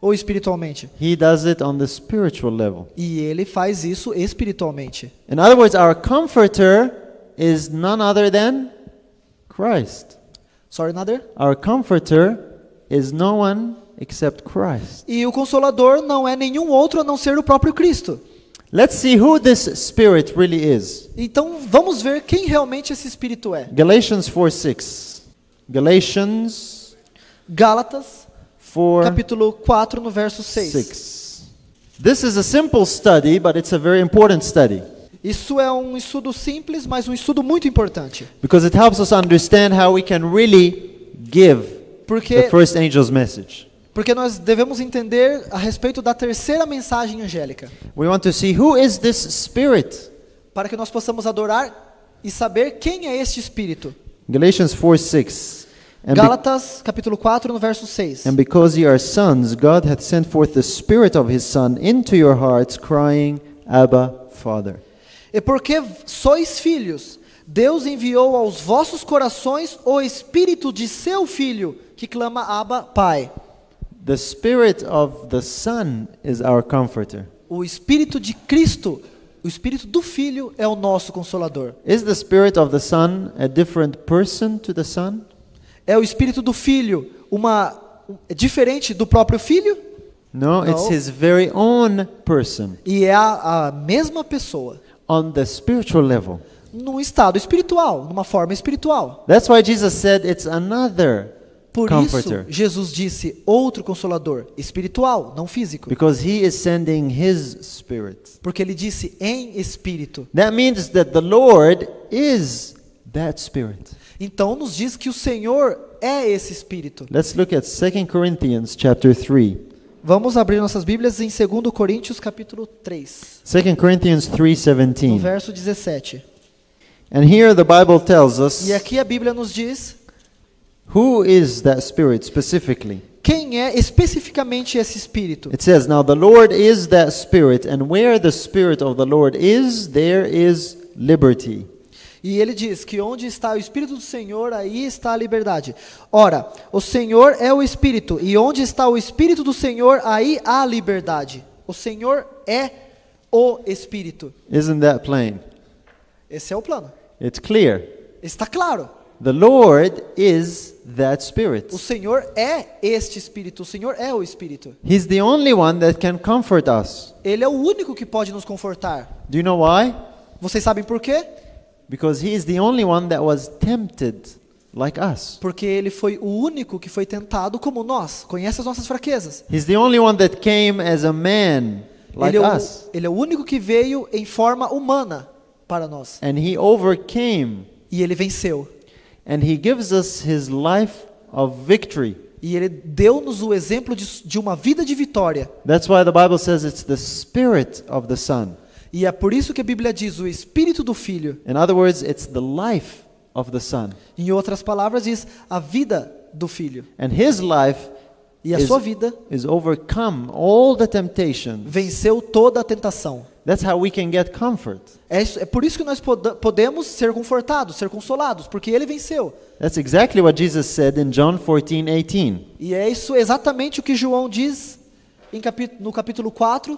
[SPEAKER 2] ou espiritualmente?
[SPEAKER 1] He does it on the spiritual level.
[SPEAKER 2] E ele faz isso espiritualmente.
[SPEAKER 1] In other words, our comforter is none other than Christ.
[SPEAKER 2] Sorry, Nader?
[SPEAKER 1] Our comforter is no one except Christ.
[SPEAKER 2] E o Consolador não é nenhum outro a não ser o próprio Cristo.
[SPEAKER 1] Let's see who this Spirit really is.
[SPEAKER 2] Então vamos ver quem realmente esse Espírito é.
[SPEAKER 1] Galatians 4:6. Galatians
[SPEAKER 2] Gálatas,
[SPEAKER 1] 4:6.
[SPEAKER 2] capítulo 4, no verso 6.
[SPEAKER 1] This is a simple study, but it's a very important study
[SPEAKER 2] Isso é um estudo simples, mas um estudo muito importante.
[SPEAKER 1] because it helps us understand how we can really give the
[SPEAKER 2] Porque,
[SPEAKER 1] first angel's message.
[SPEAKER 2] porque nós devemos entender a respeito da terceira mensagem angélica.
[SPEAKER 1] We want to see who is this Spirit.
[SPEAKER 2] Para que nós possamos adorar e saber quem é este Espírito.
[SPEAKER 1] Galatians 4:6.
[SPEAKER 2] Gálatas, capítulo 4, no verso 6.
[SPEAKER 1] And because ye are sons, God hath sent forth the Spirit of His Son into your hearts, crying, Abba, Father.
[SPEAKER 2] E porque sois filhos, Deus enviou aos vossos corações o Espírito de seu Filho, que clama Abba, Pai.
[SPEAKER 1] The Spirit of the Son is our comforter.
[SPEAKER 2] O Espírito de Cristo, o Espírito do Filho é o nosso Consolador.
[SPEAKER 1] Is the Spirit of the Son a different person to the Son?
[SPEAKER 2] É o Espírito do Filho diferente do próprio Filho?
[SPEAKER 1] No, it's His very own person
[SPEAKER 2] E é a mesma pessoa,
[SPEAKER 1] on the spiritual level.
[SPEAKER 2] num estado espiritual, numa forma espiritual.
[SPEAKER 1] That's why Jesus said it's another
[SPEAKER 2] Por
[SPEAKER 1] comforter,
[SPEAKER 2] isso, Jesus disse outro Consolador, espiritual, não físico.
[SPEAKER 1] because He is sending His Spirit.
[SPEAKER 2] Porque ele disse em espírito.
[SPEAKER 1] That means that the Lord is that Spirit.
[SPEAKER 2] Então nos diz que o Senhor é esse Espírito.
[SPEAKER 1] Let's look at 2 Corinthians chapter 3.
[SPEAKER 2] Vamos abrir nossas Bíblias em 2 Coríntios capítulo 3,
[SPEAKER 1] 2 Corinthians
[SPEAKER 2] no
[SPEAKER 1] 3:17.
[SPEAKER 2] verso 17.
[SPEAKER 1] And here the Bible tells us
[SPEAKER 2] E aqui a Bíblia nos diz
[SPEAKER 1] who is that Spirit specifically.
[SPEAKER 2] quem é especificamente esse Espírito.
[SPEAKER 1] It says, "Now the Lord is that Spirit, and where the Spirit of the Lord is, there is liberty."
[SPEAKER 2] E ele diz que onde está o Espírito do Senhor, aí está a liberdade. Ora, o Senhor é o Espírito, e onde está o Espírito do Senhor, aí há liberdade. O Senhor é o Espírito.
[SPEAKER 1] Isn't that plain?
[SPEAKER 2] Esse é o plano.
[SPEAKER 1] It's clear.
[SPEAKER 2] Está claro.
[SPEAKER 1] The Lord is that Spirit.
[SPEAKER 2] O Senhor é este Espírito. O Senhor é o Espírito.
[SPEAKER 1] He's the only one that can comfort us.
[SPEAKER 2] Ele é o único que pode nos confortar.
[SPEAKER 1] Do you know why?
[SPEAKER 2] Vocês sabem por quê?
[SPEAKER 1] Because He is the only one that was tempted like us.
[SPEAKER 2] Porque ele foi o único que foi tentado como nós. Conhece as nossas fraquezas.
[SPEAKER 1] He's the only one that came as a man like us.
[SPEAKER 2] Ele é o único que veio em forma humana para nós.
[SPEAKER 1] And He overcame.
[SPEAKER 2] E ele venceu.
[SPEAKER 1] And He gives us His life of victory.
[SPEAKER 2] E ele deu-nos o exemplo de uma vida de vitória.
[SPEAKER 1] That's why the Bible says it's the Spirit of the Son.
[SPEAKER 2] E é por isso que a Bíblia diz o Espírito do Filho.
[SPEAKER 1] In other words, it's the life of the Son.
[SPEAKER 2] Em outras palavras, diz a vida do Filho.
[SPEAKER 1] And His life
[SPEAKER 2] E a sua vida
[SPEAKER 1] is overcome all the temptations.
[SPEAKER 2] venceu toda a tentação.
[SPEAKER 1] That's how we can get comfort.
[SPEAKER 2] É por isso que nós podemos ser confortados, ser consolados, porque ele venceu.
[SPEAKER 1] That's exactly what Jesus said in John 14:18.
[SPEAKER 2] E é isso exatamente o que João diz no capítulo 4,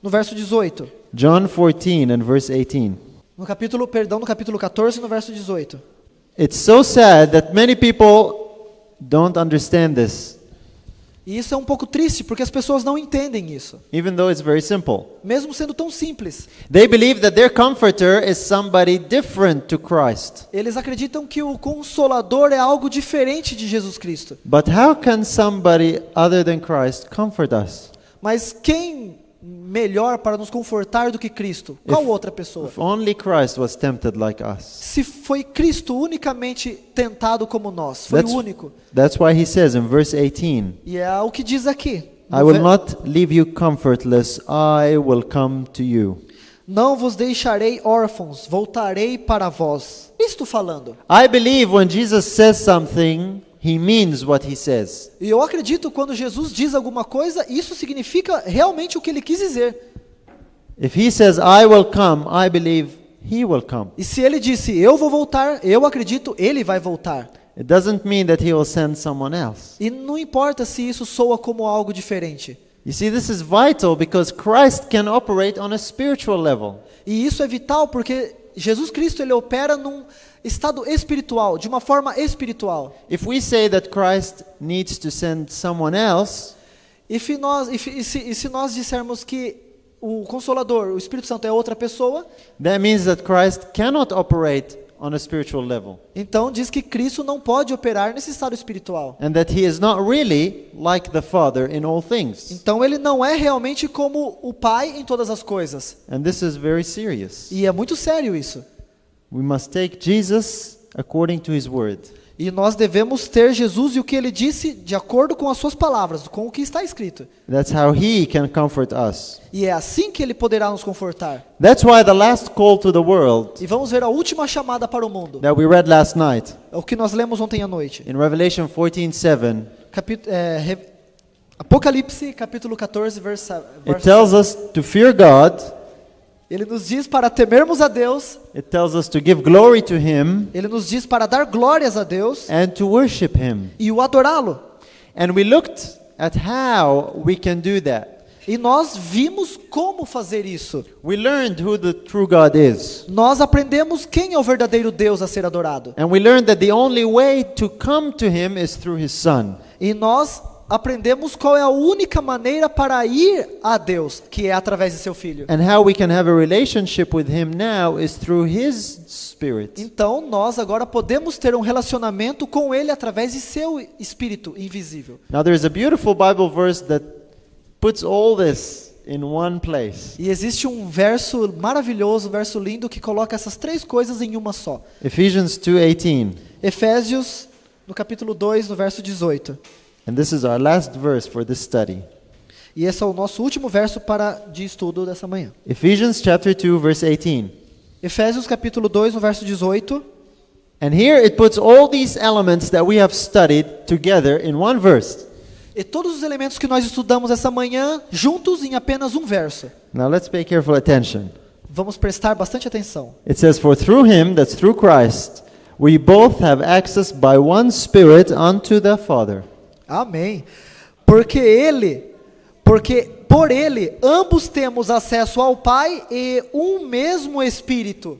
[SPEAKER 2] no verso 18.
[SPEAKER 1] John 14 and verse 18.
[SPEAKER 2] No capítulo 14, no verso 18.
[SPEAKER 1] It's so sad that many people don't understand this,
[SPEAKER 2] E isso é um pouco triste, porque as pessoas não entendem isso,
[SPEAKER 1] even though it's very simple.
[SPEAKER 2] mesmo sendo tão simples.
[SPEAKER 1] They believe that their comforter is somebody different to Christ.
[SPEAKER 2] Eles acreditam que o Consolador é algo diferente de Jesus Cristo.
[SPEAKER 1] But how can somebody other than Christ comfort us?
[SPEAKER 2] Mas quem melhor para nos confortar do que Cristo? Qual outra pessoa?
[SPEAKER 1] If only Christ was tempted like us.
[SPEAKER 2] Se foi Cristo unicamente tentado como nós, foi o único.
[SPEAKER 1] That's why He says in verse 18,
[SPEAKER 2] E é o que diz aqui.
[SPEAKER 1] I will not leave you comfortless, I will come to you.
[SPEAKER 2] Não vos deixarei órfãos, voltarei para vós. Isto falando.
[SPEAKER 1] I believe when Jesus says something, He means what He says.
[SPEAKER 2] E eu acredito quando Jesus diz alguma coisa, isso significa realmente o que ele quis dizer.
[SPEAKER 1] If He says, I will come, I believe He will come.
[SPEAKER 2] E se ele disse, eu vou voltar, eu acredito, ele vai voltar.
[SPEAKER 1] It doesn't mean that he will send someone else.
[SPEAKER 2] E não importa se isso soa como algo diferente.
[SPEAKER 1] You see, this is vital because Christ can operate on a spiritual level.
[SPEAKER 2] E isso é vital porque Jesus Cristo ele opera num estado espiritual, de uma forma espiritual.
[SPEAKER 1] If we say that Christ needs to send someone else,
[SPEAKER 2] E se nós dissermos que o Consolador, o Espírito Santo é outra pessoa,
[SPEAKER 1] that means that Christ cannot operate on a spiritual level.
[SPEAKER 2] então diz que Cristo não pode operar nesse estado espiritual.
[SPEAKER 1] And that he is not really like the Father in all things.
[SPEAKER 2] Então ele não é realmente como o Pai em todas as coisas.
[SPEAKER 1] And this is very serious.
[SPEAKER 2] E é muito sério isso.
[SPEAKER 1] We must take Jesus according to his word.
[SPEAKER 2] E nós devemos ter Jesus e o que ele disse de acordo com as suas palavras, com o que está escrito.
[SPEAKER 1] That's how he can comfort us.
[SPEAKER 2] E é assim que ele poderá nos confortar.
[SPEAKER 1] That's why the last call to the world
[SPEAKER 2] E vamos ver a última chamada para o mundo.
[SPEAKER 1] that we read last night
[SPEAKER 2] É o que nós lemos ontem à noite.
[SPEAKER 1] in Revelation 14:7.
[SPEAKER 2] Apocalipse, capítulo 14, verso
[SPEAKER 1] It tells us to fear God.
[SPEAKER 2] Ele nos diz para temermos a Deus,
[SPEAKER 1] It tells us to give glory to him
[SPEAKER 2] ele nos diz para dar glórias a Deus
[SPEAKER 1] and to worship him.
[SPEAKER 2] e o adorá-lo.
[SPEAKER 1] And we looked at how we can do that.
[SPEAKER 2] E nós vimos como fazer isso.
[SPEAKER 1] We learned who the true God is.
[SPEAKER 2] Nós aprendemos quem é o verdadeiro Deus a ser adorado.
[SPEAKER 1] And we learned that the only way to come to him is through his son.
[SPEAKER 2] E nós aprendemos qual é a única maneira para ir a Deus, que é através de seu Filho.
[SPEAKER 1] And how we can have a relationship with him now is through his spirit.
[SPEAKER 2] Então nós agora podemos ter um relacionamento com Ele através de seu Espírito invisível.
[SPEAKER 1] Now there's a beautiful Bible verse that puts all this in one place.
[SPEAKER 2] E existe um verso maravilhoso, verso lindo, que coloca essas três coisas em uma só.
[SPEAKER 1] Ephesians 2:18.
[SPEAKER 2] Efésios, no capítulo 2, no verso 18.
[SPEAKER 1] And this is our last verse for this study.
[SPEAKER 2] E esse é o nosso último verso de estudo dessa manhã.
[SPEAKER 1] Ephesians chapter 2 verse 18.
[SPEAKER 2] Efésios capítulo 2, no verso 18.
[SPEAKER 1] And here it puts all these elements that we have studied together in one verse.
[SPEAKER 2] E todos os elementos que nós estudamos essa manhã juntos em apenas um verso.
[SPEAKER 1] Now let's pay careful attention.
[SPEAKER 2] Vamos prestar bastante atenção.
[SPEAKER 1] It says, "For through him," that's through Christ, "we both have access by one Spirit unto the Father."
[SPEAKER 2] Amém. Porque por ele ambos temos acesso ao Pai e um mesmo Espírito.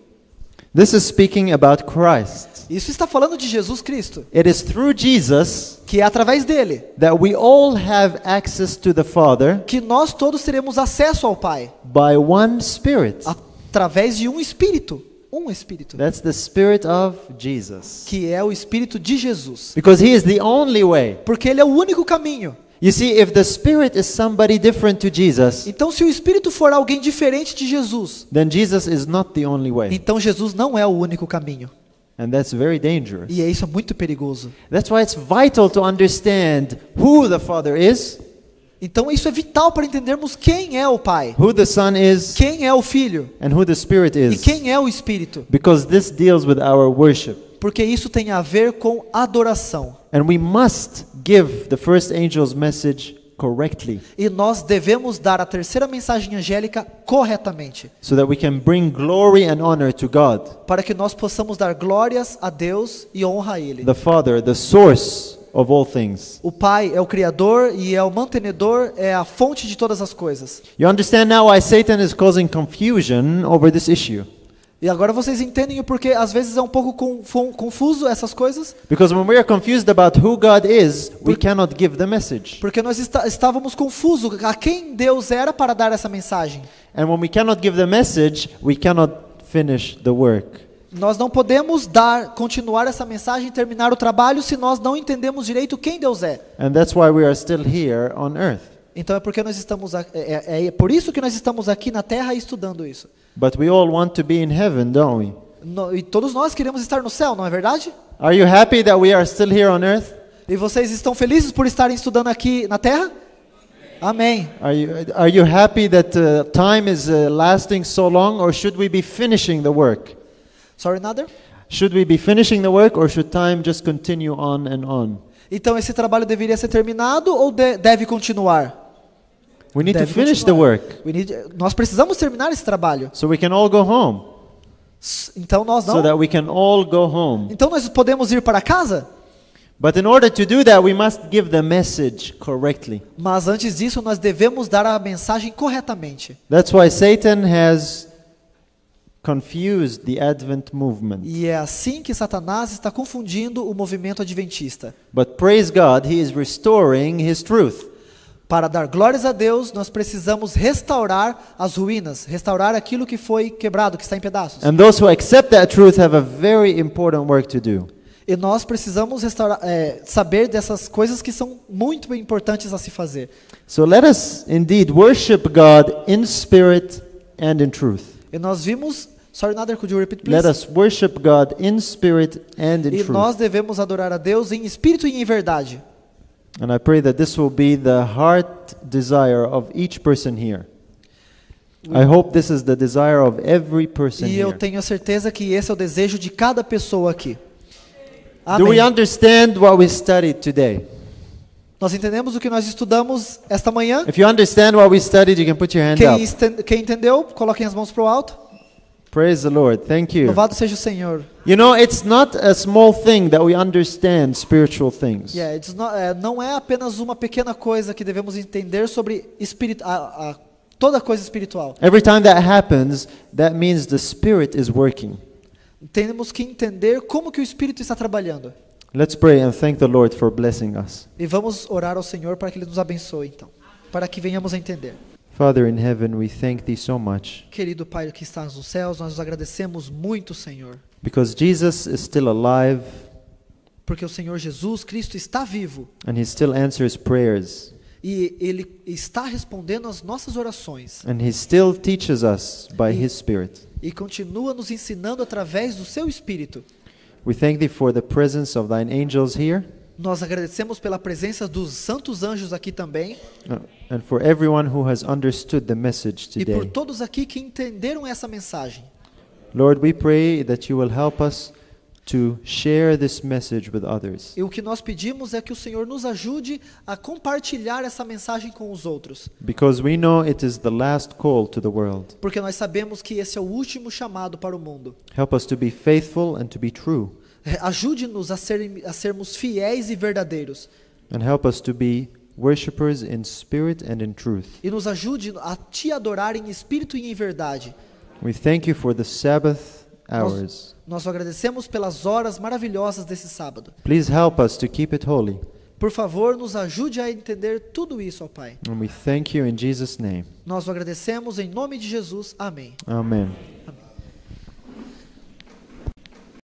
[SPEAKER 1] This is speaking about Christ.
[SPEAKER 2] Isso está falando de Jesus Cristo,
[SPEAKER 1] It is through Jesus
[SPEAKER 2] que é através dele
[SPEAKER 1] that we all have access to the Father
[SPEAKER 2] que nós todos teremos acesso ao Pai,
[SPEAKER 1] by one Spirit.
[SPEAKER 2] através de um Espírito,
[SPEAKER 1] That's the Spirit of Jesus.
[SPEAKER 2] que é o Espírito de Jesus,
[SPEAKER 1] Because he is the only way.
[SPEAKER 2] porque ele é o único caminho.
[SPEAKER 1] You see, if the Spirit is somebody different to Jesus,
[SPEAKER 2] Então, se o Espírito for alguém diferente de Jesus,
[SPEAKER 1] then Jesus is not the only way.
[SPEAKER 2] então Jesus não é o único caminho.
[SPEAKER 1] And that's very dangerous.
[SPEAKER 2] E isso é muito perigoso.
[SPEAKER 1] That's why it's vital to understand who the Father is,
[SPEAKER 2] Então isso é vital para entendermos quem é o Pai,
[SPEAKER 1] who the Son is,
[SPEAKER 2] quem é o Filho
[SPEAKER 1] and who the Spirit
[SPEAKER 2] e
[SPEAKER 1] is.
[SPEAKER 2] quem é o Espírito,
[SPEAKER 1] Because this deals with our worship.
[SPEAKER 2] porque isso tem a ver com adoração.
[SPEAKER 1] And we must give the first angel's message correctly,
[SPEAKER 2] E nós devemos dar a terceira mensagem angélica corretamente,
[SPEAKER 1] so that we can bring glory and honor to God,
[SPEAKER 2] para que nós possamos dar glórias a Deus e honra a Ele.
[SPEAKER 1] the Father, the source of all things.
[SPEAKER 2] O Pai é o Criador e é o mantenedor, é a fonte de todas as coisas.
[SPEAKER 1] You understand now why Satan is causing confusion over this issue?
[SPEAKER 2] E agora vocês entendem o porquê às vezes é um pouco confuso essas coisas?
[SPEAKER 1] Because when we are confused about who God is, we cannot give the message.
[SPEAKER 2] Porque nós estávamos confusos a quem Deus era para dar essa mensagem.
[SPEAKER 1] And when we cannot give the message, we cannot finish the work.
[SPEAKER 2] Nós não podemos continuar essa mensagem e terminar o trabalho se nós não entendemos direito quem Deus é.
[SPEAKER 1] And that's why we are still here on earth.
[SPEAKER 2] Então é porque nós estamos é por isso que nós estamos aqui na Terra estudando isso.
[SPEAKER 1] But we all want to be in heaven, don't we?
[SPEAKER 2] E todos nós queremos estar no céu, não é verdade?
[SPEAKER 1] Are you happy that we are still here on earth?
[SPEAKER 2] E vocês estão felizes por estarem estudando aqui na Terra? Amém.
[SPEAKER 1] Are you happy that time is lasting so long, or should we be finishing the work?
[SPEAKER 2] Sorry, another?
[SPEAKER 1] Should we be finishing the work, or should time just continue on and on?
[SPEAKER 2] Então esse trabalho deveria ser terminado ou deve continuar?
[SPEAKER 1] We need to
[SPEAKER 2] Deve
[SPEAKER 1] finish the
[SPEAKER 2] continuar.
[SPEAKER 1] work
[SPEAKER 2] Nós precisamos terminar esse trabalho.
[SPEAKER 1] so we can all go home.
[SPEAKER 2] Então nós
[SPEAKER 1] So
[SPEAKER 2] não.
[SPEAKER 1] that we can all go home.
[SPEAKER 2] Então nós podemos ir para casa?
[SPEAKER 1] But in order to do that, we must give the message correctly.
[SPEAKER 2] Mas antes disso, nós devemos dar a mensagem corretamente.
[SPEAKER 1] That's why Satan has confused the Advent movement.
[SPEAKER 2] E é assim que Satanás está confundindo o movimento adventista.
[SPEAKER 1] But praise God, he is restoring his truth.
[SPEAKER 2] Para dar glórias a Deus, nós precisamos restaurar as ruínas, restaurar aquilo que foi quebrado, que está em pedaços.
[SPEAKER 1] And those who accept that truth have a very important work to do.
[SPEAKER 2] E nós precisamos saber dessas coisas que são muito importantes a se fazer.
[SPEAKER 1] So let us indeed worship God in spirit and in truth.
[SPEAKER 2] E nós vimos, sorry Nader, could you repeat
[SPEAKER 1] Let
[SPEAKER 2] please?
[SPEAKER 1] us worship God in spirit and in
[SPEAKER 2] E nós
[SPEAKER 1] truth.
[SPEAKER 2] devemos adorar a Deus em espírito e em verdade.
[SPEAKER 1] And I pray that this will be the heart desire of each person here. I hope this is the desire of every person
[SPEAKER 2] E eu
[SPEAKER 1] here.
[SPEAKER 2] tenho certeza que esse é o desejo de cada pessoa aqui.
[SPEAKER 1] Do we
[SPEAKER 2] Amém.
[SPEAKER 1] understand what we studied today?
[SPEAKER 2] Nós entendemos o que nós estudamos esta manhã?
[SPEAKER 1] If you understand what we studied, you can put your hand up.
[SPEAKER 2] Quem entendeu, coloquem as mãos para o alto.
[SPEAKER 1] Praise the Lord. Thank you.
[SPEAKER 2] Louvado seja o Senhor.
[SPEAKER 1] You know, it's not a small thing that we understand spiritual things.
[SPEAKER 2] Não é apenas uma pequena coisa que devemos entender sobre toda coisa espiritual.
[SPEAKER 1] Every time that happens, that means the Spirit is working.
[SPEAKER 2] Temos que entender como que o Espírito está trabalhando.
[SPEAKER 1] Let's pray and thank the Lord for blessing us.
[SPEAKER 2] E vamos orar ao Senhor para que Ele nos abençoe, então. Para que venhamos a entender.
[SPEAKER 1] Father in heaven, we thank thee so much
[SPEAKER 2] Querido Pai que estás nos céus, nós nos agradecemos muito, Senhor.
[SPEAKER 1] because Jesus is still alive
[SPEAKER 2] Porque o Senhor Jesus Cristo está vivo.
[SPEAKER 1] and he still answers prayers
[SPEAKER 2] E Ele está respondendo às nossas orações.
[SPEAKER 1] and he still teaches us by his Spirit.
[SPEAKER 2] E continua nos ensinando através do Seu Espírito.
[SPEAKER 1] We thank thee for the presence of thine angels here
[SPEAKER 2] Nós agradecemos pela presença dos santos anjos aqui também.
[SPEAKER 1] and for everyone who has understood the message
[SPEAKER 2] E por
[SPEAKER 1] today.
[SPEAKER 2] todos aqui que entenderam essa mensagem.
[SPEAKER 1] Lord, we pray that you will help us to share this message with others.
[SPEAKER 2] E o que nós pedimos é que o Senhor nos ajude a compartilhar essa mensagem com os outros.
[SPEAKER 1] Because we know it is the last call to the world.
[SPEAKER 2] Porque nós sabemos que esse é o último chamado para o mundo.
[SPEAKER 1] Help us to be faithful and to be true.
[SPEAKER 2] Ajude-nos a sermos fiéis e verdadeiros.
[SPEAKER 1] And help us to be worshipers in spirit and in truth.
[SPEAKER 2] E nos ajude a te adorar em espírito e em verdade.
[SPEAKER 1] We thank you for the Sabbath hours.
[SPEAKER 2] Nós agradecemos pelas horas maravilhosas desse sábado.
[SPEAKER 1] Please help us to keep it holy.
[SPEAKER 2] Por favor, nos ajude a entender tudo isso, ó Pai.
[SPEAKER 1] And we thank you in Jesus' name.
[SPEAKER 2] Nós o agradecemos em nome de Jesus. Amém.
[SPEAKER 1] Amen.